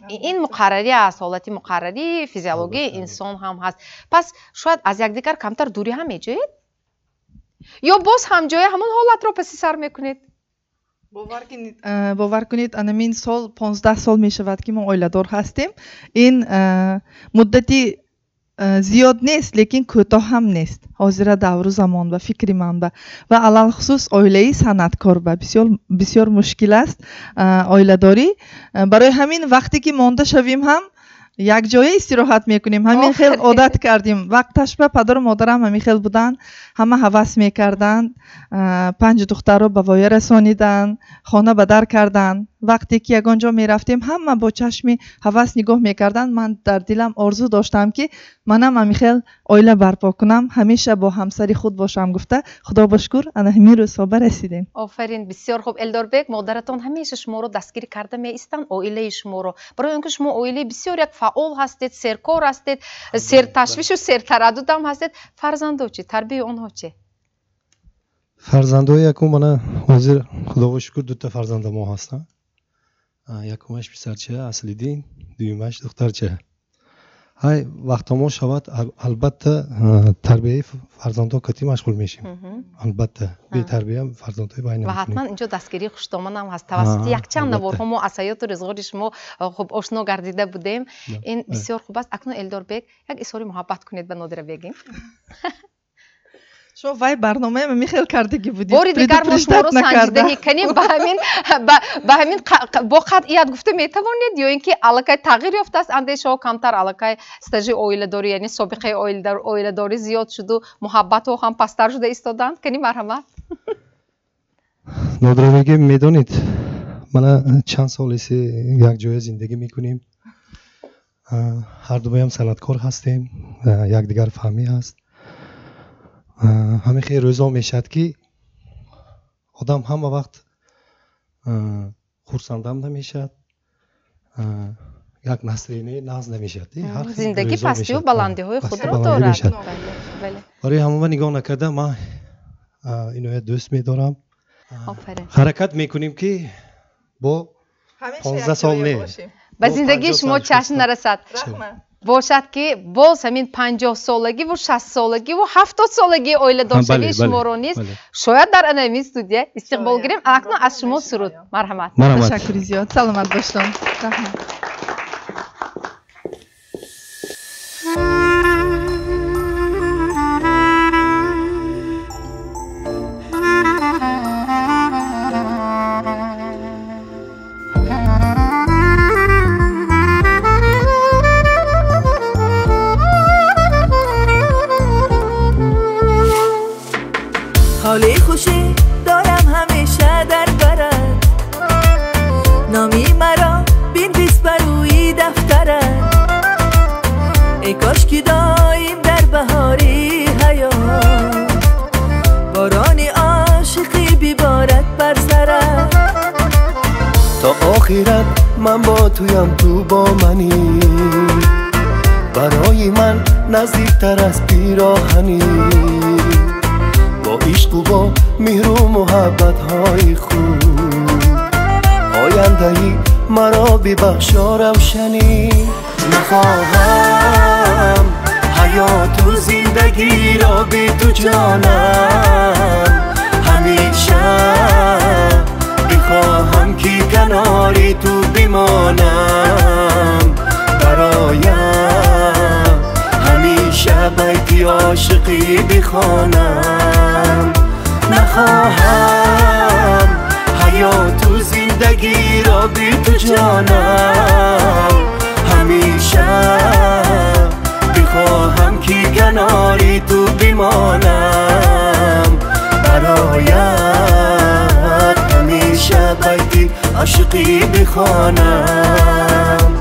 S1: این مقرری است حالتی مقرری فیزیولوژی انسان هم هست. پس شاید از یکدیگر کمتر دوری هم میجوید یا باز هم جای همون حالت رو پسی سر میکنید؟
S21: باور کنید همین سال 15 سال میشود که ما عائله‌دار هستیم. این مدتی زیاد نیست لیکن کوتاه هم نیست. حاضر دور زمان و فکری من و علل خصوص عائله صنعتکار و بسیار مشکل است عائله داری. برای همین وقتی که مانده شویم هم یک جای استراحت میکنیم. همین خیلی عادت کردیم. وقتش به پدر و مادرم همین خیلی بودن همه هوس میکردن 5 دختر رو به وایه رسانیدن خانه به در کردن وقتی که یگانجا می رفتیم همه با چشم هوس نگاه میکردن. من در دلم آرزو داشتم که منم همیخیل اویله برپا کنم، همیشه با همسری خود باشم. گفته خدا بشکر انا همین روز صبح رسیدیم.
S1: آفرین، بسیار خوب. الداربک مادرتان همیشه شما رو دستگیر کرده میایستن، اویله شما رو، برای اینکه شما اویله بسیار یک فعال هستید، سرکار هستید، سر تشویش و سر تردد هم هستید. فرزندو چی؟ تربیت اونها چی؟
S12: فرزندای یکم من حاضر خدا و شکر دو تا فرزند ما هستن. یکمش پسرچه اصلی دین، دویمش دخترچه. های وقت ما شود البته تربیت فرزندها کتی مشغول میشیم. البته به تربیت فرزندهای باید
S1: و حتما اینجا دستگیری خوشتامن هم هست. توسط یک چند نوار هم ما اسایات و رزقاری شما خوب آشنا گردیده بودیم. این بسیار خوب است. اکنون الداربک یک اظهار محبت کنید به نادره بگیم.
S21: شما وای برنامه من میخیل کردگی بودید.
S1: باری دیگر ما شما رو سنجیدگی کنیم به همین با قطعیت گفته میتوانید یا اینکه علاقه تغییر یافته است اندیشه ها کمتر، علاقه استاژ اویله داری یعنی سابقه اویله داری زیاد شده و محبت ها هم پستر شده ایستادند؟ کنی مرحمت.
S12: نادره بگیم میدونید من چند سال است یک جای زندگی میکنیم، هر دو هم صنعتکار هستیم، یک دیگر فهمی هست. همه خیلی روزا میشد که آدم همه وقت خورسندم نمیشد، یک نسرینه ناز نمیشد.
S1: زندگی پستی و بلندی های خود را دارد.
S12: برای همه نگاه نکرده من اینو دوست میدارم. حرکت میکنیم که با 15 سال نه
S1: به زندگی شما چشم نرسد. باشد که باز همین 50 سالگی و 60 سالگی و 70 سالگی اویله داشتگی شما رو نیست. شاید در انمی استودیو استقبال گیریم. اکنون از شما سرود. مرحمت.
S21: تشکر زیاد. سلامت باشتم.
S3: حالی خوشی دارم همیشه در برد، نامی مرا بنویس بر روی دفترت. ای کاش که دایم در بهاری حیات بارانی عاشقی بیبارد بر سرت.
S13: تا آخرت من با تویم تو با منی، برای من نزدیکتر از پیراهنی. با عشق و با مهر و محبت های خوب آیندهی مرا ببخشا روشنی. نخواهم حیات و زندگی را بی تو جانم، همیشه بخواهم که کناری تو بمانم. برایم همیشه بیتی عاشقی بخوانم. نخواهم حیات و زندگی را بی تو جانم، همیشه بخواهم که کناری تو بمانم. برایت همیشه بیتی عاشقی بخوانم.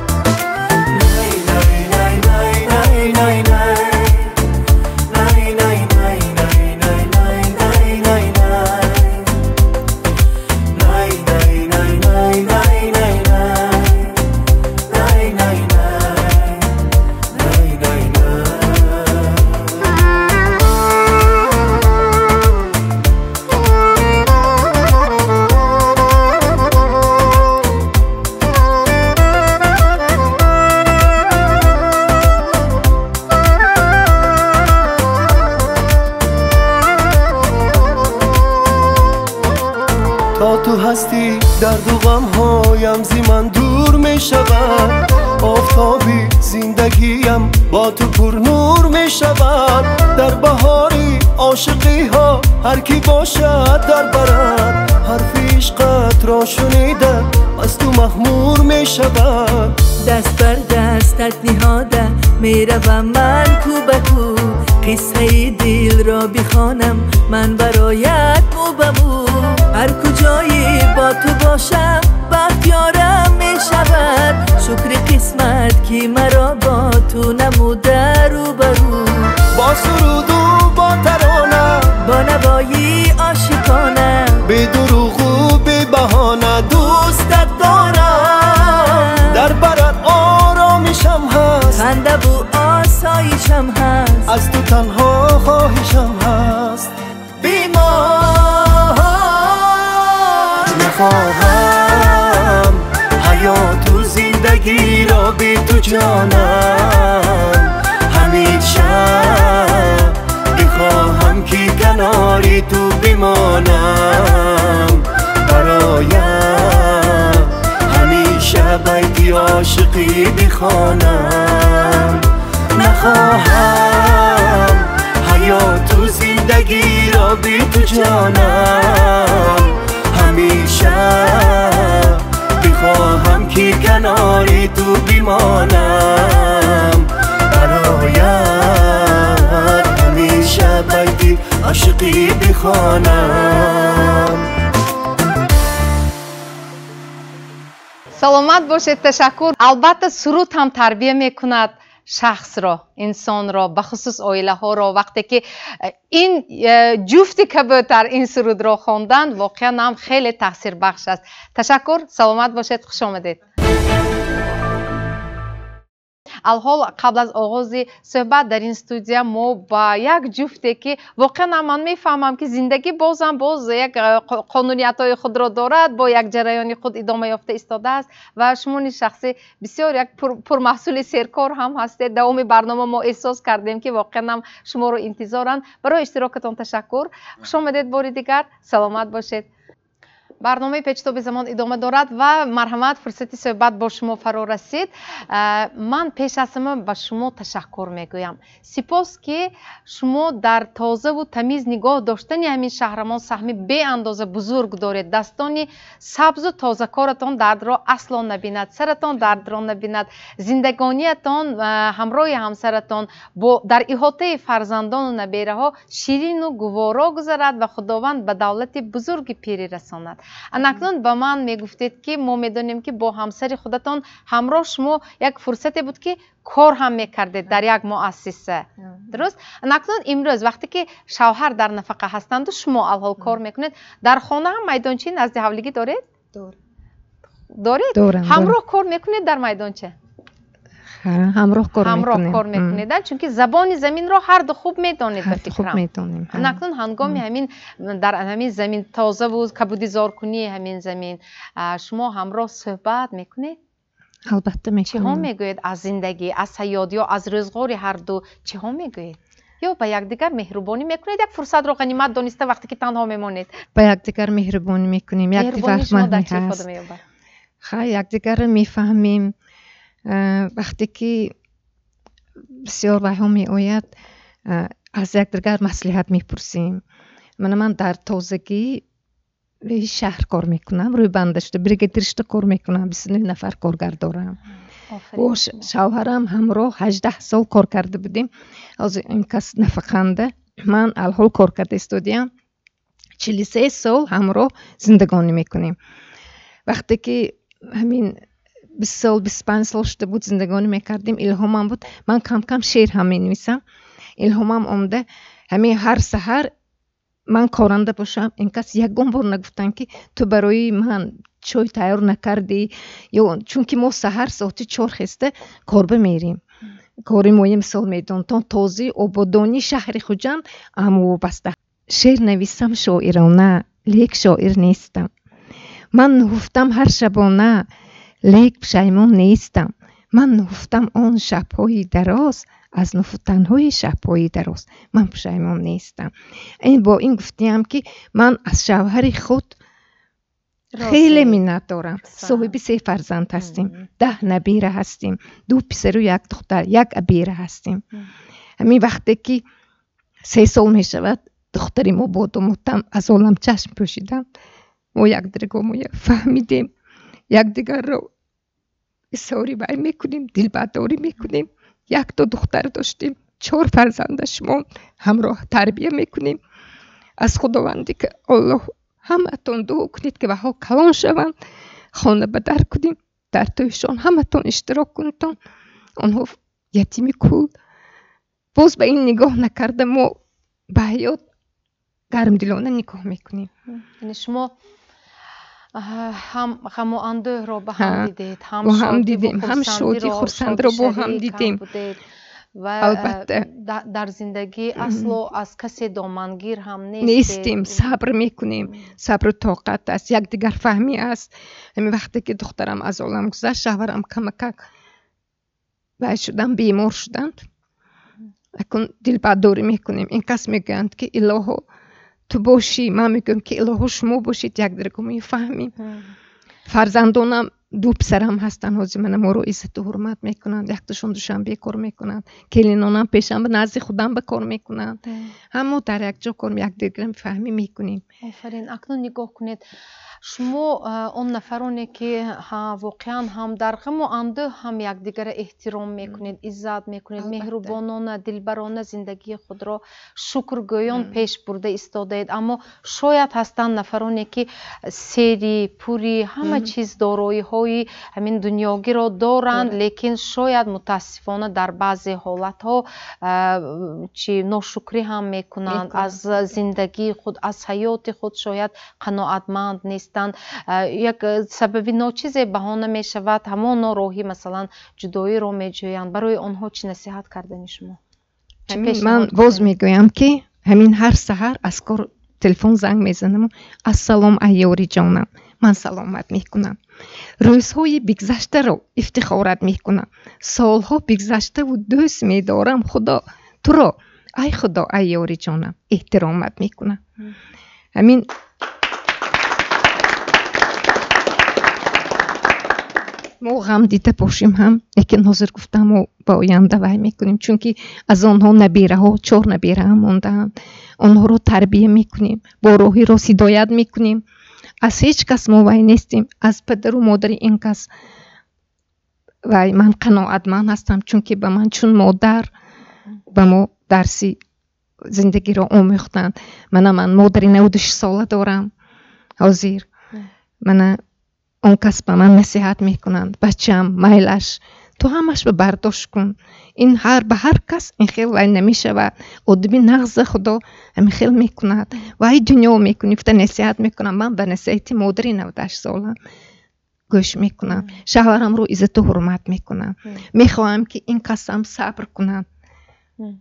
S13: تو هستی درد و غم هایم زی من دور می شود. آفتابی زندگیم با تو پر نور می شود. در بهاری عاشقی ها هر کی باشد در برد، حرف عشقت را شنیده از تو مخمور می شود.
S3: دست بر دستت نهاده می روم من کو به کو، قصه دل را بخوانم من برایت مو به مو. هر کجایی با تو باشم وقت یارم می شود شکر قسمت که مرا با تو نموده رو برو
S13: با سرود و با ترانه
S3: با نوایی عاشقانه
S13: به دروغ و به بهانه دوستت دارم در برات آرامشم هست
S3: خنده و آسایشم هست
S13: از تو تنها خواهشم هست بیمار نخواهم حیات و زندگی را بی تو جانم همیشه بخواهم که کناری تو بمانم برایم همیشه بیتی عاشقی بخوانم نخواهم حیات و زندگی را بی تو جانم همیشه بخواهم که کناری تو بمانم برایت همیشه بیتی عاشقی بخوانم.
S1: саломат бошед. ташаккур. албатта суруд ҳам тарбия мекунад шахсро, инсонро, бахусус оилаҳоро. вақте ки ин ҷуфти кабутар ин сурудро хонданд, воқеан ҳам хеле таъсирбахш аст. ташаккур. саломат бошед. хуш омадед. алҳол қабл аз оғози суҳбат дар ин студия мо ба як ҷуфте ки воқеан ман мефаҳмам ки зиндагӣ бозам боз як қонуниятҳои худро дорад, бо як ҷараёни худ идома ёфта истодааст ва шумони шахсӣ бисёр як пурмаҳсули серкор ҳам ҳастед. давоми барнома мо эҳсос кардем ки воқеан ҳам шуморо интизоранд. барои иштирокатон ташаккур. хуш омадед бори дигар. саломат бошед. барномаи печтоби замон идома дорад ва марҳамат фурсати суҳбат бо шумо фаро расид. ман пеш аз ҳама ба шумо ташаккур мегӯям. сипос ки шумо дар тозаву тамиз нигоҳ доштани ҳамин шаҳрамон саҳми беандоза бузург доред. дастони сабзу тозакоратон дардро асло набинад, саратон дардро набинад, зиндагониятон ҳамроҳи ҳамсаратон дар иҳотаи фарзандону набераҳо ширину гуворо гузарад ва худованд ба давлати бузурги пирӣ расонад. анакнун ба ман мегуфтед ки мо медонем ки бо ҳамсари худатон ҳамроҳ шумо як фурсате буд ки кор ҳам мекардед дар як муассиса. дуруст? анакнун имрӯз вақте ки шавҳар дар нафақа ҳастанду шумо алҳол кор мекунед, дар хона ҳам майдончаи назди ҳавлигӣ доред? доред? ҳамроҳ кор мекунед дар майдонча?
S5: ҳамроҳ
S1: кор мекунед, чунки забони заминро ҳарду хуб медонед. ба фикрам анакнун ҳангоми ҳамин дар ҳамин замин тозаву кабудизоркунии ҳамин замин шумо ҳамроҳ суҳбат мекунед?
S5: албатта мекунем.
S1: чиҳо мегӯед аз зиндагӣ, аз ҳаёт ё аз рӯзғори ҳарду чиҳо мегӯед? ё ба якдигар меҳрубонӣ мекунед? як фурсатро ғанимат дониста вақте ки танҳо мемонед?
S5: ба якдигар меҳрубонӣ мекунем. як дифаҳманӣ ҳаст. якдигарро мефаҳмем. вақте ки бисёр ваҳо меояд аз якдигар маслиҳат мепурсем. ман дар тозагӣ шаҳр кор мекунам, рӯйбанда шуда бригадиршта кор мекунам, 29 нафар коргар дорам. бо шавҳарам ҳамроҳ 18 сол кор карда будем. ҳозир ин кас нафақанда. ман алҳол кор карда истодиам. 43 сол ҳамроҳ зиндагонӣ мекунем. вақте ки ҳамин 20 сол 25 сол шуда буд зиндагонӣ мекардем, илҳомам буд. ман кам кам шеър ҳам менависам. илҳомам омда ҳамин ҳар саҳар ман коранда бошам. ин кас ягон бор нагуфтанд ки ту барои ман чой тайёр накардӣ, ё чунки мо саҳар соати 4 хеста корба мерем. кори моя мисол медон то тозӣ ободонӣ шаҳри хуҷанд амо вобаста. шеър нависам шоирона, лек шоир нестам. ман нуҳуфтам ҳар шабона, лек пушаймон нестам. ман нуҳуфтам он шабҳои дароз, аз нуфтанҳои шабҳои дароз ман пушаймон нестам. бо ин гуфтиам ки ман аз шавҳари худ хеле миннат дорам. соҳиби 3 фарзанд ҳастем, 10 набира ҳастем, 2 писару 1 духтар, 1 абира ҳастем. ҳамин вақте ки 3 сол мешавад, духтари мо бо домодам аз олам чашм пӯшиданд. мо якдигарро фаҳмидем, якдигарро изҳори вай мекунем, дилбардорӣ мекунем. 1 духтар доштем, 4 фарзандашмон ҳамроҳ тарбия мекунем. аз худованди ки аллоҳ ҳаматон дуо кунед ки ваҳо калон шаванд, خانه به در کدیم در تویشان همه تون اشتراک کنتون آنها یتیمی کول باز به این نگاه نکرده ما به حیات گرم دلانه نگاه میکنیم.
S1: یعنی شما هم غم و اندوه رو به هم دیدید، هم
S5: دیدیم، هم شادی خرسند رو با هم دیدیم
S1: و البته در زندگی اصلا از کسی دامنگیر هم
S5: نیستیم. صبر میکنیم، صبر و طاقت است، یک دیگر فهمی است. همین وقتی که دخترم از عالم گذشت شوهرم کمک باید شدن بیمار شدند اکن دل برداری میکنیم. این کس میگویند که الهو تو باشی، من میگم که الهو شما باشید، یک دیگر میفهمیم. فرزندانم دو پسرم هستن حاضر من ما رو عزت و حرمت میکنند، یک دوشون دوشنبه کار میکنند، کلینانم پیشم به نزد خودم به کار میکنند، همه در یک جا کار یک دیگر میفهمی میکنیم.
S1: آفرین. اکنون نگاه کنید شما اون نفرانی که واقعا هم در غم و اندوه هم یکدیگر احترام میکنید، عزت میکنید، مهربانانه دلبرانه زندگی خود را شکرگویان پیش برده ایستادید. اما شاید هستند نفرانی که سری پوری همه چیز دارایی های همین دنیاگی را دارند، لیکن شاید متاسفانه در بعضی حالت ها ناشکری هم میکنند از زندگی خود، از حیات خود شاید قناعتمند نیست. یک سببی ناچیزی بهانه می شود، همان راهی مثلا جدایی رو می جویند. برای آنها چی نصیحت کردن شما؟
S5: من باز میگویم که همین هر سحر از کار تلفن زنگ میزنم، السلام ایاری جانم، من سلامت میکنم. روزهای بگذشته رو افتخارت میکنم، سالها بگذشته و دوست میدارم. خدا تو رو ای خدا ایاری جانم احترامت میکنم. همین ما غم دیده باشیم هم، لیکن حاضر گفتم ما با آینده وای میکنیم، چون که از آنها نبیره ها 4 نبیره هم مونده‌اند. آنها رو تربیه میکنیم، با راهی رو هدایت میکنیم. از هیچ کس ما وای نیستیم، از پدر و مادر این کس وای. من قناعتمند هستم چون که به من چون مادر به ما درسی زندگی رو آموختند. من مادری 96 ساله دارم حاضر. من اون کس به من نصیحت میکنند بچه‌ام میلش تو همش به برداشت کن، این به هر کس این خیل وای نمیشه و آدمی نغز خدا همین خیل میکند وای دنیا میکنی. فتا نصیحت میکنم، من به نصیحت مادری 98 سالم گوش میکنم، شوهرم رو عزت و حرمت میکنم، میخواهم که این کسم صبر کنم،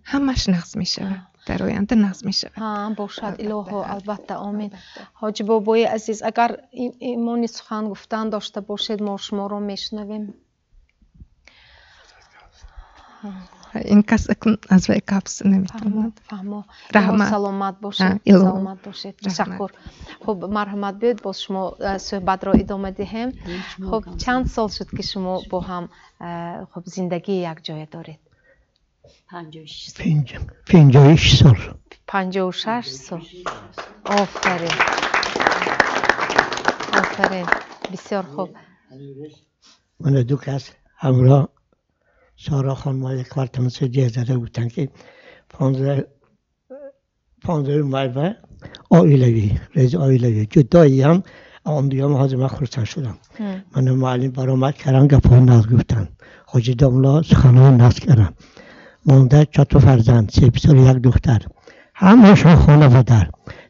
S5: همش نغز میشه در آینده نغز میشه.
S1: باشد الهو. البته آمین. حاج بابای عزیز اگر ایمانی سخن گفتن داشته باشید ما شما رو میشنویم.
S5: این کس اکن از وی کپس نمیتوند.
S1: رحمت. سلامت باشید. سلامت باشید. تشکر. خب مرحمت بیاید باز شما صحبت را ادامه دهیم. خب چند سال شد که شما با هم خب زندگی یک جای دارید؟
S6: 56 سال.
S1: 56 سال. آفرین. آفرین. بسیار خوب.
S6: من دو کس همراه سارا خانم یک کارتمس جه زده بودن که 15 مای آیلوی رئیس آیلوی جدایی هم آن دیگه حاضر من خرسان شدم. من معلم برآمد کردم گپای ناز گفتن، حاجی داملا سخنان ناز کردم. مونده 4 فرزند، 3 پسر یک دختر، همه‌شون خانواده،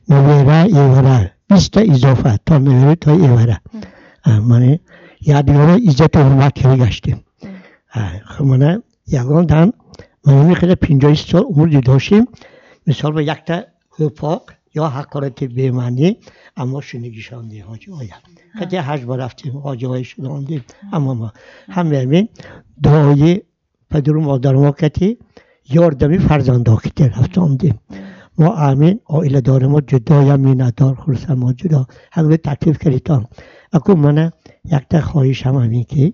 S6: نویره ایوره 20 اضافه تا نویره تا ایوره. من یادگار عزت و حرمت کرده گشتیم. خب من یگان دن من میخواد 50 سال عمر داشتیم، مثال به یک تا حقوق یا حقارت بی‌معنی اما شنیدیشان دی حاجی آیا کدی حج برفتیم حاجی های شدیم دی اما ما همین دعای پدر و مادر ما کتی یاردمی فرزندا کتی رفتم دی ما آمین عائله دار ما جدا یا میندار خلاص ما جدا همه تکلیف کردیم. اکو من یک تا خواهش همین که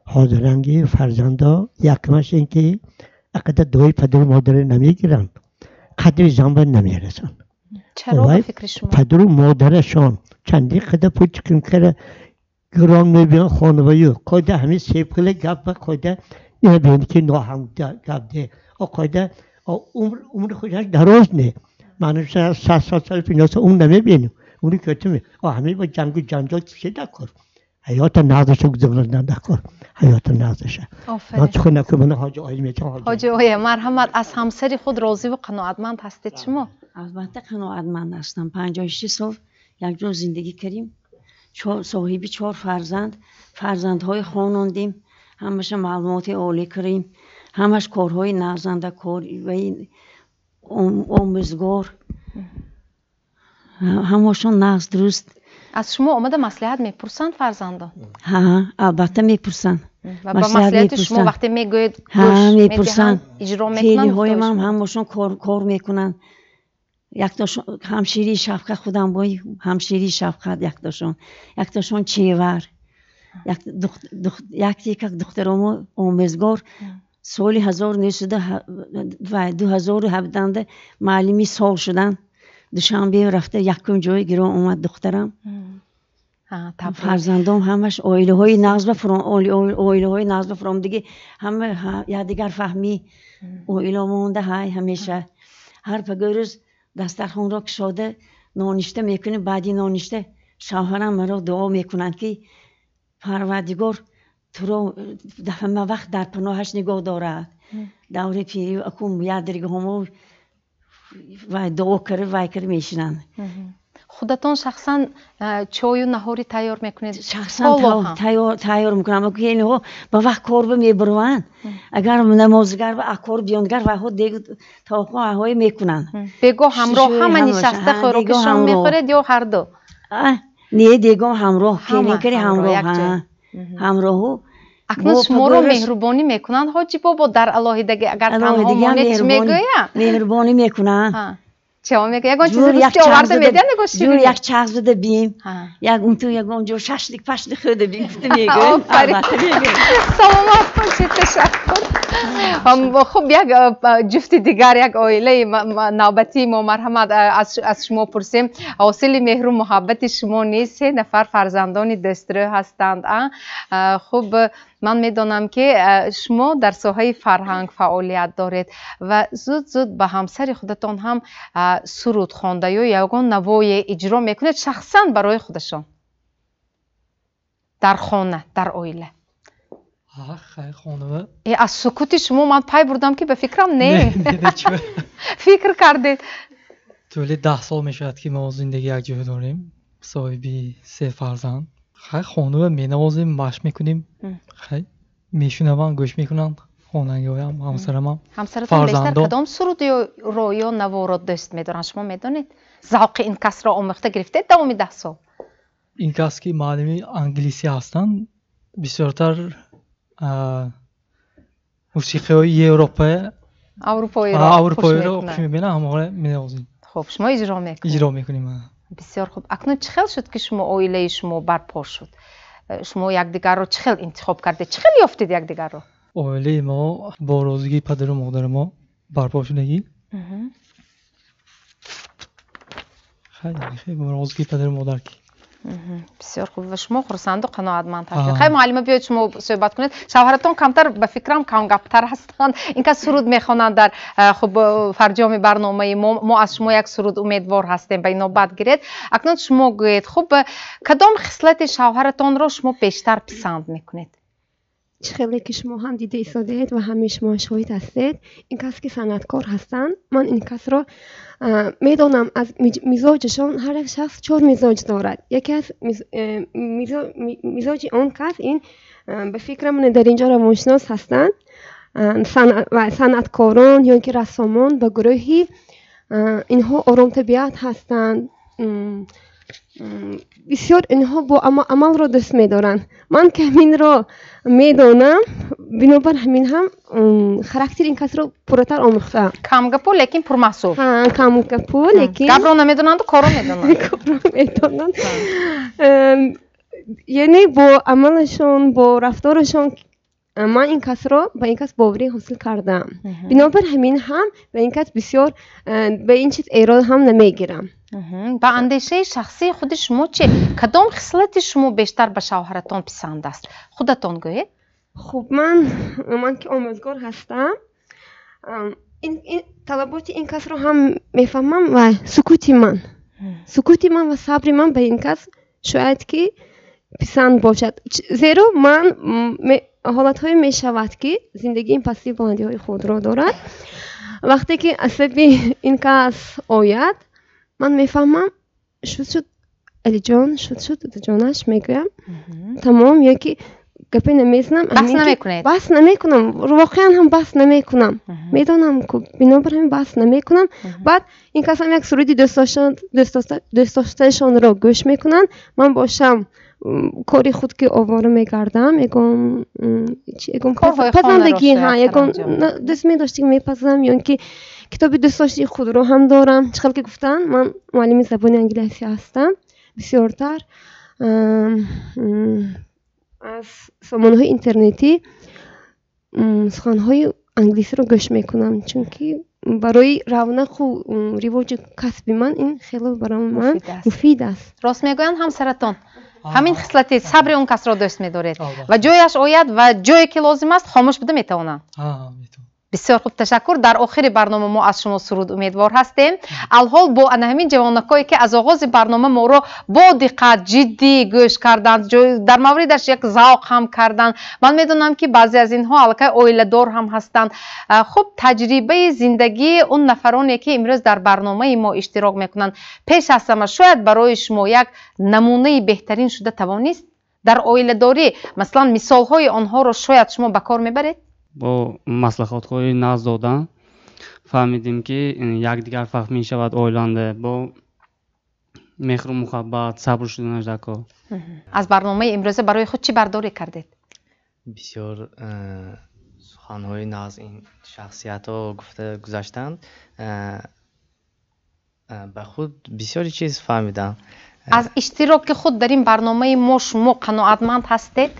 S6: حاضرنگی فرزندا یکمش این که اقدر دوی پدر و مادر نمیگیرن قدر زنبان نمیرسن.
S1: چرا به فکر شما؟
S6: پدر و مادرشان چندی قدر پوچ کن کرده گران میبینن خانواده قایده همین سیپله گپ و قایده نمیبینی که ناهم گپ ده قایده عمر خودش دراز نه منوش 60 سال 50 سال اون نمیبینیم اونی که تو همین با جنگ و جنجال چه دکار حیات نازش گذاشتن نکن حیات نازشه من چون نکنم حاج آیل میگم
S1: حاج آیه مرحمت از همسری خود راضی و قناعتمند هستید شما؟
S8: البته قناعتمند هستم 56 سال یک جور زندگی کردیم صاحبی 4 فرزندهای خانواندیم همش معلومات عالی کردیم همش کارهای نازنده کار و آموزگار همشون ناز درست
S1: از شما آمده مصلحت میپرسند فرزندان؟
S8: ها البته میپرسند
S1: و با مصلحت شما وقتی میگوید
S8: گوش میپرسند
S1: اجرا میکنند
S8: خیلی های من همشون کار میکنند یک تاشون همشیری شفقت خودم بایی همشیری شفقت یک تاشون چیور یک دخترامو آموزگار سال 2017 معلمی سال شدن دوشنبه رفته یکم جای گیران اومد دخترم فرزندام همش آیله های نازل فرام دیگه همه یادگار فهمی آیله مونده های همیشه هر پگرز دسترخوان را کشاده نانشته میکنیم بعدی نانشته شوهرم مرا دعا میکنند که پروردگار تو رو دفعه وقت در پناهش نگاه دارد دوره پیری و اکون یادرگه همو و دعا کرده وای کرده میشنن
S1: خودتون شخصا چای و نهاری تیار میکنید؟
S8: شخصا تیار میکنم اگه اینه ها با وقت کار میبروند اگر نمازگر و اکار بیانگر و ها دیگه تاقا های میکنن
S1: بگو همراه همه نشسته خوراکشون میخورید یا هر دو؟
S8: نه دیگه همراه کنی کری همراه
S1: اکنون شما رو مهربانی میکنن حاجی بابا در الهیدگی اگر تنها مانید چی میگویم؟
S8: مهربانی میکنن
S1: چه هم میگه یکان چیزی رستی آورده میدن نگو شیرین
S8: جور یک چغز بده بیم یک اون تو یک اونجا ششلیک پشت خود بیم گفته میگه
S1: سلامت باشید تشکر خب یک جفت دیگر یک عائله نوبتی ما مرحمت از شما پرسیم حاصل مهر و محبت شما نیست 3 نفر فرزندان دستره هستند خب من میدانم که شما در ساحه فرهنگ فعالیت دارید و زود به همسر خودتان هم سرود خوانده یا یگان نوای اجرا میکنید شخصا برای خودشان در خانه در عائله
S22: خیلی خانه
S1: از سکوت شما من پای بردم که به فکرم نه فکر کردید
S22: طولی 10 سال میشود که ما زندگی یک جای داریم صاحبی 3 فرزند خیلی خانه می نوازیم مشق میکنیم خیلی میشنوم گوش میکنم خوانندگان همسرم
S1: همسرتون بیشتر کدام سرود رو یا نوا رو دوست میدارن شما میدونید ذوق این کس را آموخته گرفته دوام 10 سال
S22: این کس که معلمی انگلیسی هستند بسیارتر موسیقی های
S1: اروپایی
S22: رو خوش میبینم همه مینوازیم
S1: خب شما
S22: اجرا میکنیم
S1: بسیار خوب اکنون چه خیلی شد که شما عائله شما برپا شد شما یکدیگر رو چه خیلی انتخاب کردید چه خیلی یافتید یکدیگر رو
S22: عائله ما با رازگی پدر و مادر ما برپا شدگی خیلی با رازگی پدر و مادر کی
S1: بسیار خوب و شما خرسند و قناعتمند هستید خیلی معلمه بیاید شما صحبت کنید شوهرتون کمتر به فکرم کمگپتر هستند اینکه سرود میخوانند در خب فرجام برنامه ما از شما یک سرود امیدوار هستیم به این نوبت گیرید اکنون شما گویید خب کدام خصلت شوهرتون رو شما بیشتر پسند میکنید
S23: خیلی که شما هم دیده ایستادید و همه شما شاهد هستید این کس که صنعتکار هستند من این کس را میدونم از مزاجشان هر یک شخص 4 مزاج دارد یکی از مزاج آن کس این به فکر من در اینجا روانشناس هستند و صنعتکاران یا اینکه رسامان به گروهی اینها آرام طبیعت هستند بسیار اینها با عمل را دوست می‌دارند من که همین را میدانم بنابر همین هم خاراکتر این کس را پرتر آموختم
S1: کم گپو لیکن پرمحصول
S23: کم گپو لیکن
S1: گپ را نمیدونند و کارو
S23: میدونند یعنی با عملشون با رفتارشون من این کس را به این کس باوری حاصل کردم بنابر همین هم به این کس بسیار به این چیز ایراد هم نمیگیرم
S1: با اندیشه شخصی خود شما چه کدام خصلت شما بیشتر به شوهرتان پسند است خودتان گویید
S23: خب من که آموزگار هستم این طلبات این کس رو هم میفهمم و سکوتی من و صبر من به این کس شاید که پسند باشد. زیرا من حالت‌های می‌شود که زندگی این پستی بلندی‌های خود را دارد. وقتی که عصبی این کس آید من میفهمم شد علی جان شد جانش میگویم تمام یکی گپی نمیزنم بس نمیکنم واقعا هم بس نمیکنم میدونم که بنابر همین بس نمیکنم. بعد این کس هم یک سرودی دوست داشتهشان را گوش میکنن. من باشم کاری خود که آواره میگردم میگم پسندگی ها یکم دوست میداشتی میپسندم یا اینکه کتابی دوست داشتی خود رو هم دارم. چقدر که گفتن من معلم زبان انگلیسی هستم بسیارتر از سامانه‌های اینترنتی سخن‌های انگلیسی رو گوش میکنم چون که برای رونق و رواج کسبی من این خیلی برای من مفید است.
S1: راست میگویند همسرتان همین خصلت صبر اون کس را دوست می‌دارید و جایش آید و جایی که لازم است خاموش بده میتوانند. بسیار خوب تشکر. در آخر برنامه ما از شما سرود امیدوار هستیم. الحال با همین جوانکایی که از آغاز برنامه ما رو با دقت جدی گوش کردند در موردش یک ذوق هم کردند. من میدونم که بعضی از اینها البته عائله دار هم هستند. خب تجربه زندگی اون نفرانی که امروز در برنامه ما اشتراک میکنند پیش از همه شاید برای شما یک نمونه بهترین شده توانست در عائله داری مثلا مثال های آنها رو شاید شما به کار میبرید؟
S4: با مصلحت‌های نزد دادن فهمیدیم که یکدیگر فهم می‌شود آیلنده با مهر و محبت صبر شدنش در کار.
S1: از برنامه امروزه برای خود چی برداری کردید؟
S7: بسیار سخن‌های ناز این شخصیت‌ها گفته گذاشتند به خود بسیاری چیز فهمیدم.
S1: از اشتراک خود در این برنامه ما شما قناعتمند هستید؟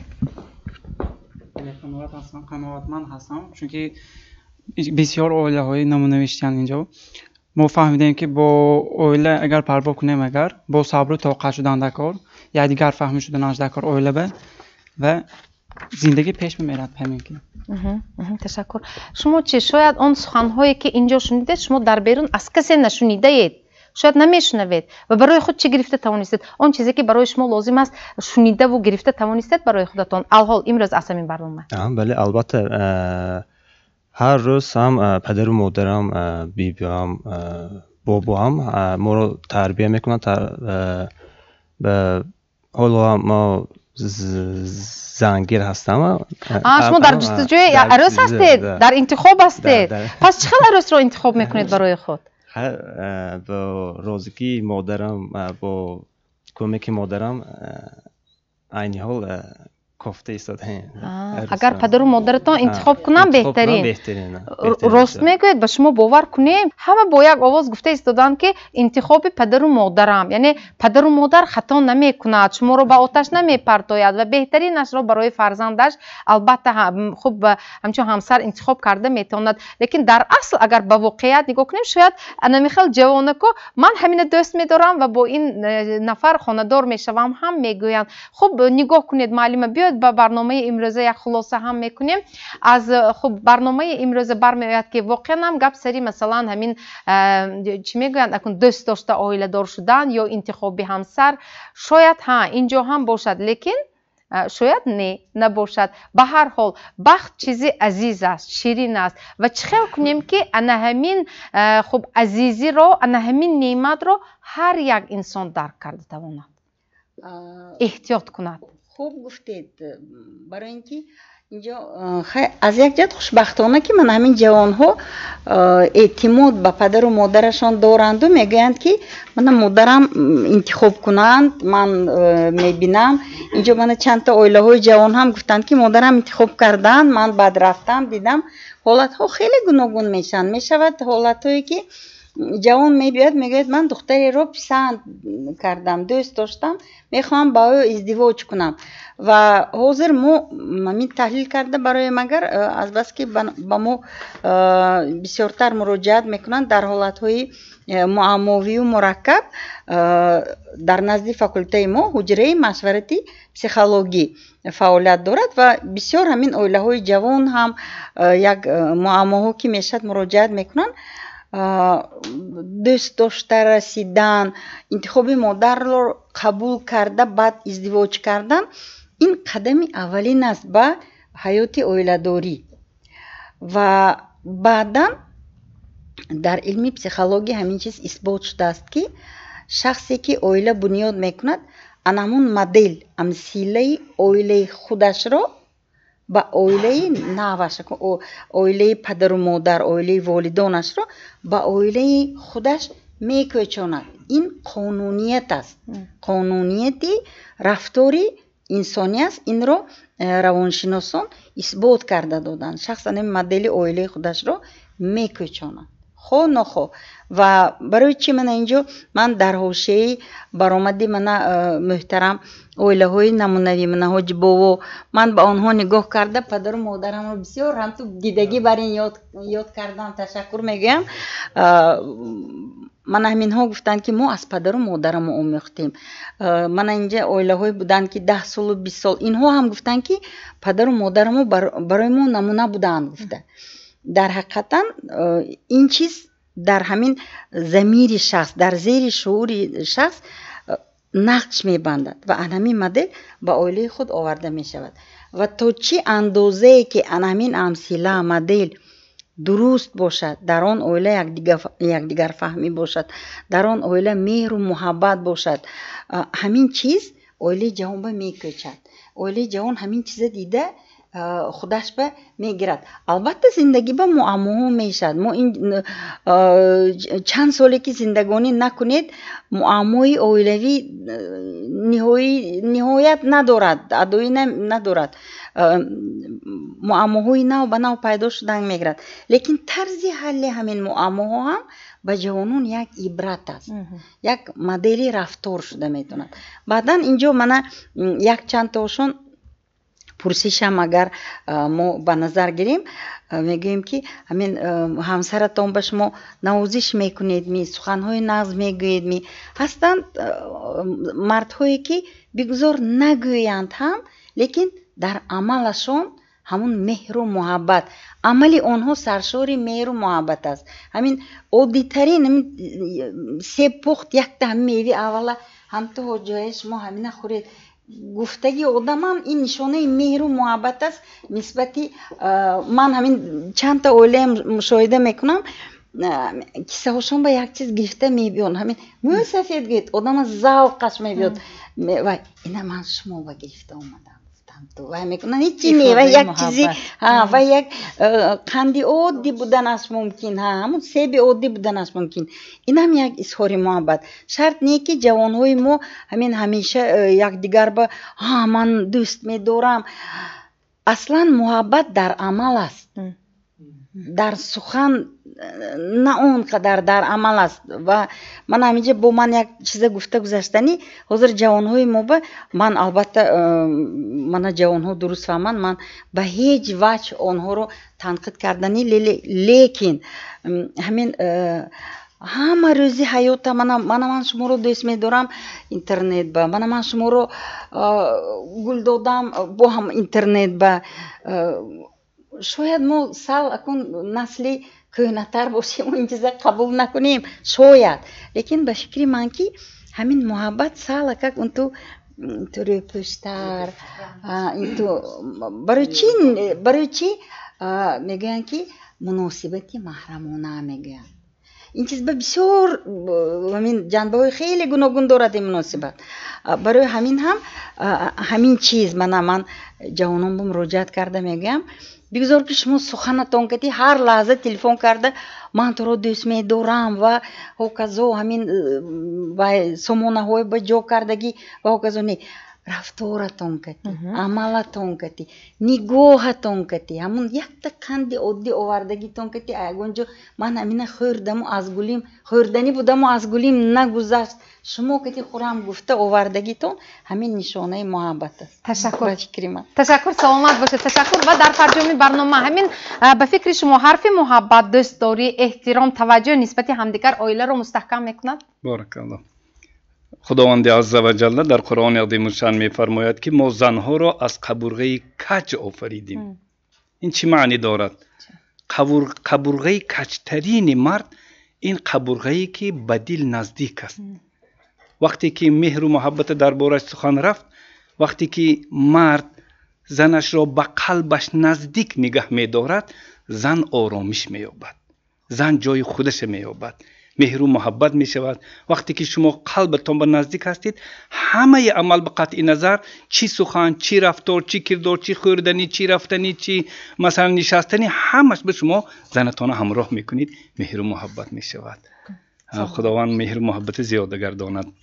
S9: قناعتمند هستم چون که بسیار عائله های نمونوشتن اینجا ما فهمیدیم که با عائله اگر پروا کنیم اگر با صبر و طاقت شدن در کار یکدیگر فهم شدن در کار عائله به و زندگی پیش میرد همین که.
S1: تشکر. شما چه شاید اون سخن‌هایی که اینجا شنیدید شما در بیرون از کسی نشنیده اید شاید نمیشنوید و برای خود چه گرفته توانستید اون چیزی که برای شما لازم است شنیده و گرفته توانستید برای خودتان الحال امروز از همین برنامه؟
S24: بله البته هر روز هم پدر و مادرم بیبیام بابام ما رو تربیه میکنن حالا ما زنگیر هستم.
S1: شما در جستجوی عروس هستید در انتخاب هستید پس چقدر عروس رو انتخاب میکنید برای خود؟
S24: با روزگی مادرم با کمک مادرم عین حال کفته ایستاده.
S1: اگر پدر و مادرتان انتخاب کنم بهترین. راست میگوید به شما باور کنیم همه با یک آواز گفته ایستادن که انتخاب پدر و مادرم یعنی پدر و مادر خطا نمیکند شما رو به آتش نمیپرتاید و بهترینش را برای فرزندش البته خوب همچون همسر انتخاب کرده میتواند. لیکن در اصل اگر به واقعیت نگاه کنیم شاید نمیخل جوانکو من همین دوست میدارم و با این نفر خانه‌دار میشوم هم میگویند. خب نگاه کنید معلم بیاید با برنامه امروزه یک خلاصه هم میکنیم از خب برنامه امروزه برمیآید که واقعا هم گپ سری مثلا همین چی میگویند اکن دوست داشته عائله دار شدن یا انتخاب همسر شاید اینجا هم باشد لیکن شاید نباشد. به هر حال بخت چیزی عزیز است شیرین است و چخیر کنیم که انا همین خب عزیزی رو انا همین نعمت رو هر یک انسان درک کرده تواند احتیاط کند.
S8: خوب گفتید برای اینکه اینجا از یک جهت خوشبختانه که من همین جوان ها اعتماد به پدر و مادرشان دارند و میگویند که من مادرم انتخاب کنند. من میبینم اینجا من چند تا عائله های جوان هم گفتند که مادرم انتخاب کردند من بعد رفتم دیدم حالت ها خیلی گوناگون میشود حالت هایی که جوان میبید میگوید من دختری رو پسند کردم دوست داشتم میخوام با او ازدواج کنم و حاضر ما همین تحلیل کرده برای مگر از بس که با ما بسیارتر مراجعت میکنن در حالت های معماوی و مرکب در نزد فاکولته ما حجره مشورتی پسیخولوژی فعالیت دارد و بسیار همین عائله های جوان هم یک معماها که میشد مراجعت میکنن
S11: دوست داشته رسیدن، انتخاب مادر رو قبول کرده بعد ازدواج کردن، این قدم اولین است به حیات اویله‌داری. و بعدا در علم پسیخولوژی همین چیز اثبات شده است که شخصی که اویله بنیاد میکند انامون مدل امثله اویله خودش رو با اویله نوش، اویله پدر و مادر، اویله والدانش رو با اویله خودش میکوچاند. این قانونیت است، قانونیت رفتاری انسانی است. این رو روانشناسان اثبات کرده دادند. شخص این مدل اویله خودش رو میکوچاند خو نخو. و برای چی من اینجا در حوشه برآمدی من محترم اویله های نمونوی من حاج بابا، من به آنها نگاه کرده پدر و مادرم رو بسیار هم تو دیدگی برای یاد کردم، تشکر میگم. من همین ها گفتن که ما از پدر و مادرم آموختیم. من اینجا اویله های بودن که 10 سال و 20 سال، اینها هم گفتن که پدر و مادرم برای ما نمونه بودن. گفته در حقیقتا این چیز در همین ضمیر شخص، در زیر شعور شخص نقش میبندد و همین مدل با اویله خود آورده میشود. و تا چی اندازه که همین امثله مدل درست باشد، در آن اویله یکدیگر فهمی باشد، در آن اویله مهر و محبت باشد، همین چیز اویله جوان به میکشد. اویله جوان همین چیز دیده خودش به میگیرد. البته زندگی به معما میشد. ما این چند سالی که زندگانی نکنید معمای اویلوی نهایت ندارد، ادایی ندارد، معماهای نو به نو پیدا شدن میگیرد. لیکن طرز حل همین معماها هم به جوانون یک عبرت است، یک مدلی رفتار شده میتوند. بعدا اینجا من یک چند تاشون پرسش هم اگر ما به نظر گیریم میگوییم که همین همسرتان به شما نوازش میکنید، می سخنهای نغز میگویید، می هستند مردهایی که بگذار نگویند هم لیکن در عملشون همون مهر و محبت، عملی آنها سرشار مهر و محبت است. همین عادی ترین سه پخت یک دم میوه اولا هم تو جایش ما همین خورید گفتگی آدم هم این نشانه مهر و محبت است. نسبتی من همین چند تا اوله مشاهده میکنم کیسه هاشون با یک چیز گرفته میبیان، همین موی سفید گید آدم ذوقش میبیاد و اینه من شما با گرفته اومدم تو و میکنن هیچی نی و یک چیزی و یک قندی عادی بودن است ممکن، همون سیب عادی بودن است ممکن. این هم یک اظهار محبت. شرط نیه که جوانهای ما همین همیشه یک دیگر با من دوست میدارم. اصلا محبت در عمل است، در سخن نه اونقدر در عمل است. و من همینجا با من یک چیز گفته گذاشتنی حاضر جوانهای ما به من، البته من جوانها درست فهمن، من به هیچ وجه آنها رو تنقید کردنی لیکن همین همه روزی حیات من شما رو دوست میدارم اینترنت با من شما رو گل دادم با هم اینترنت با شاید ما سال اکن نسلی کهنه‌تر باشیم و این چیزا قبول نکنیم شاید، لیکن به فکر من که همین محبت سال اکک اون تو روی پشتر این تو برای چی میگن که مناسبتی محرمانه میگن. این چیز بسیار همین جنبه های خیلی گوناگون دارد این مناسبت. برای همین هم همین چیز من جوانان بهم مراجعت کرده میگم بگذار که شما سخنتون کردی هر لحظه تلفن کرده من تو رو دوست میدارم و هوکازو همین و سمونه های با جو کردگی و هوکازو نی رفتارتون کردی، عملتون کردی، نگاهتون کردی، همون یک تا کندی عادی آوردگیتون کردی. اگونجا من همین خوردم و از گلیم خوردنی بودم و از گلیم نگذشت شما که خورم گفته آوردگیتون همین نشانه محبت است.
S1: تشکر. تشکر، سلامت باشید. تشکر. و در فرجام برنامه همین به فکر شما حرف محبت، دوستداری، احترام، توجه نسبت همدیگر عائله رو مستحکم میکند؟
S14: بارک الله. خداوند عزوجل در قرآن عظیم الشان میفرماید که ما زنها را از قبورغه کج آفریدیم. این چی معنی دارد؟ قبورغه کجترین مرد این قبرغه‌ای که به دل نزدیک است. وقتی که مهر و محبت دربارش سخن رفت، وقتی که مرد زنش را به قلبش نزدیک نگه می‌دارد، زن آرامش می‌یابد، زن جای خودش می‌یابد، مهر و محبت می‌شود. وقتی که شما قلبتون به نزدیک هستید، همه عمل به قطع نظر، چی سخن، چی رفتار، چی کردار، چی خوردنی، چی رفتنی، چی مثلا نشستنی، همش به شما زنتان همراه میکنید، مهر و محبت می‌شود. خداوند مهر و محبت زیاده گرداند.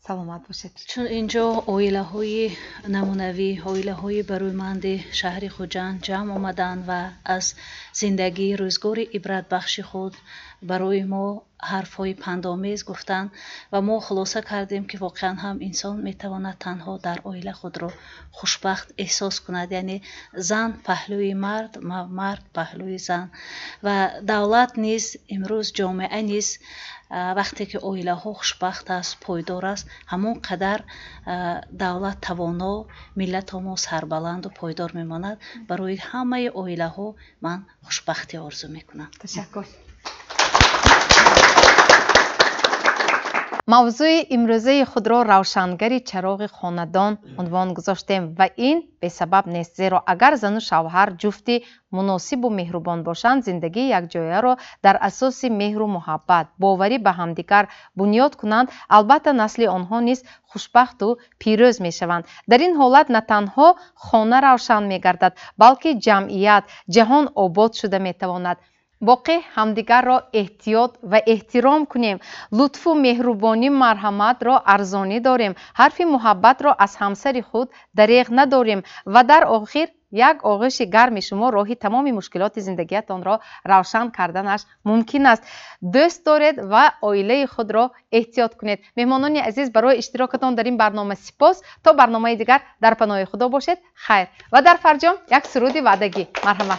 S1: سلامت باشید.
S10: چون اینجا اویله های نمونوی، اویله های برویمند شهر خوجند جمع آمدن و از زندگی روزگار عبرت بخش خود برای ما حرف های پندآمیز گفتن و ما خلاصه کردیم که واقعا هم انسان میتواند تنها در اویله خود را خوشبخت احساس کند، یعنی زن پهلوی مرد، مرد پهلوی زن. و دولت نیز امروز جامعه نیز وقتی که اویله ها خوشبخت است، پایدار است، همون قدر دولت توانا، ملت ما سربلند و پایدار میماند. برای همه اویله ها من خوشبختی آرزو میکنم.
S1: تشکر. موضوع امروزه خود را روشنگری چراغ خاندان عنوان گذاشتیم و این به سبب نیست، زیرا اگر زن و شوهر جفتی مناسب و مهربان باشند، زندگی یکجایه را در اساس مهر و محبت، باوری به همدیگر بنیاد کنند، البته نسل آنها نیز خوشبخت و پیروز می شوند. در این حالت نه تنها خانه روشن می گردد، بلکه جمعیت، جهان آباد شده می تواند. باقی همدیگر را احتیاط و احترام کنیم. لطف و مهربانی، مرحمت را ارزانی داریم. حرف محبت را از همسر خود دریغ نداریم و در آخر یک آغوش گرم شما راهی تمام مشکلات زندگیتان را روشن کردنش ممکن است. دوست دارید و عائله خود را احتیاط کنید. مهمانان عزیز، برای اشتراکتان در این برنامه سپاس. تا برنامه دیگر در پناه خدا باشید. خیر. و در فرجام یک سرود وعدگی. مرحمت.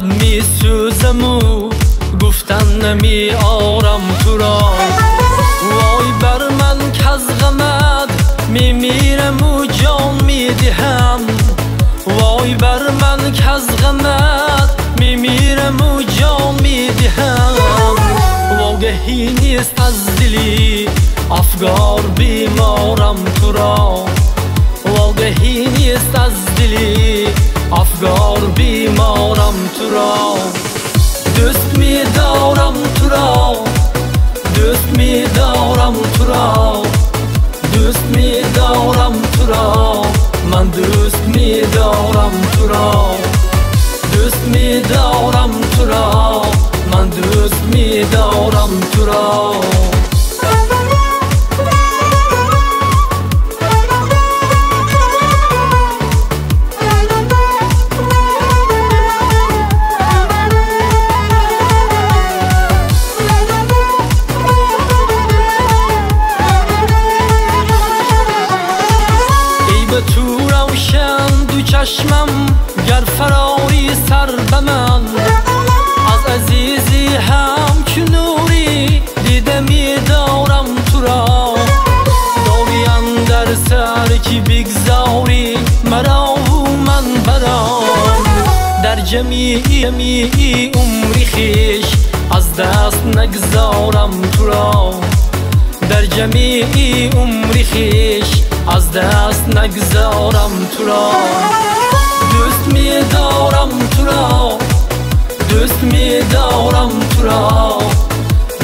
S15: می سوزم و گفتن نمی آرم تو را، وای بر من که از غمت می میرم و جان می دهم، وای بر من که از غمت می میرم و جان می دهم. واگهی نیست از دلی افگار بیمارم تو را، واگهی نیست از دلی افگار بیمارم تو را. دوست می دارم تو را، دوست می دارم تو را، دوست می دارم تو را، من دوست می دارم تو را، دوست می دارم تو را، من دوست می دارم تو را. چشمم گر فراری سر به من، از عزیزی همچو نوری دیده می دارم تو را. داری اندر سر که بگذاری مرا و من برام، در جمیعی عمری خویش از دست نگذارم تو را، در جمیعی عمری خویش از دست نگذارم تو را. دوست می دارم تو را، دوست می دارم تو را،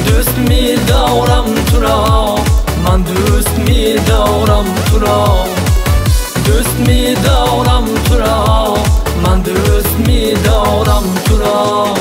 S15: دوست می دارم تو را، من دوست می دارم تو را، دوست می دارم تو را، من دوست می دارم تو را.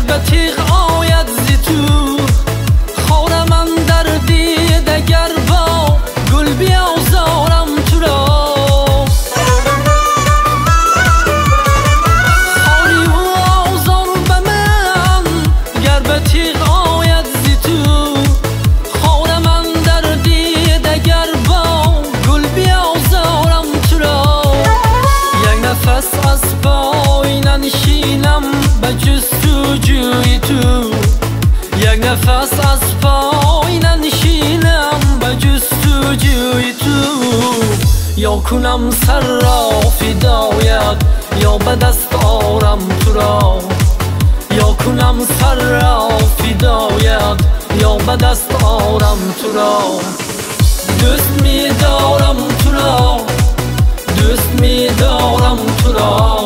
S15: به تیغ آید زی تو خور من در دیده گر با گل بیازارم تو را خاری و آزار به من گر به تیغ آید زی تو خور من در دیده گر با گل بیازارم تو را یک نفس از پای ننشینم به جستجوی تو یک نفس از پای ننشینم به جستجوی تو یا کنم سر را فدایت یا به دست آرم تو را یا کنم سر را فدایت یا به دست آرم تو را دوست می دارم تو را دوست می دارم تو را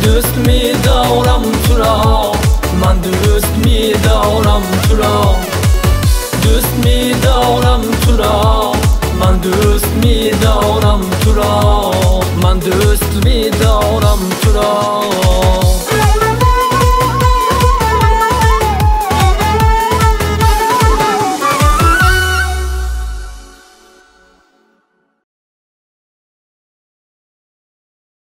S15: دوست می دارم تو را من دوست می دارم تو را دوست می دارم تو را من دوست می دارم تو را من دوست می دارم تو را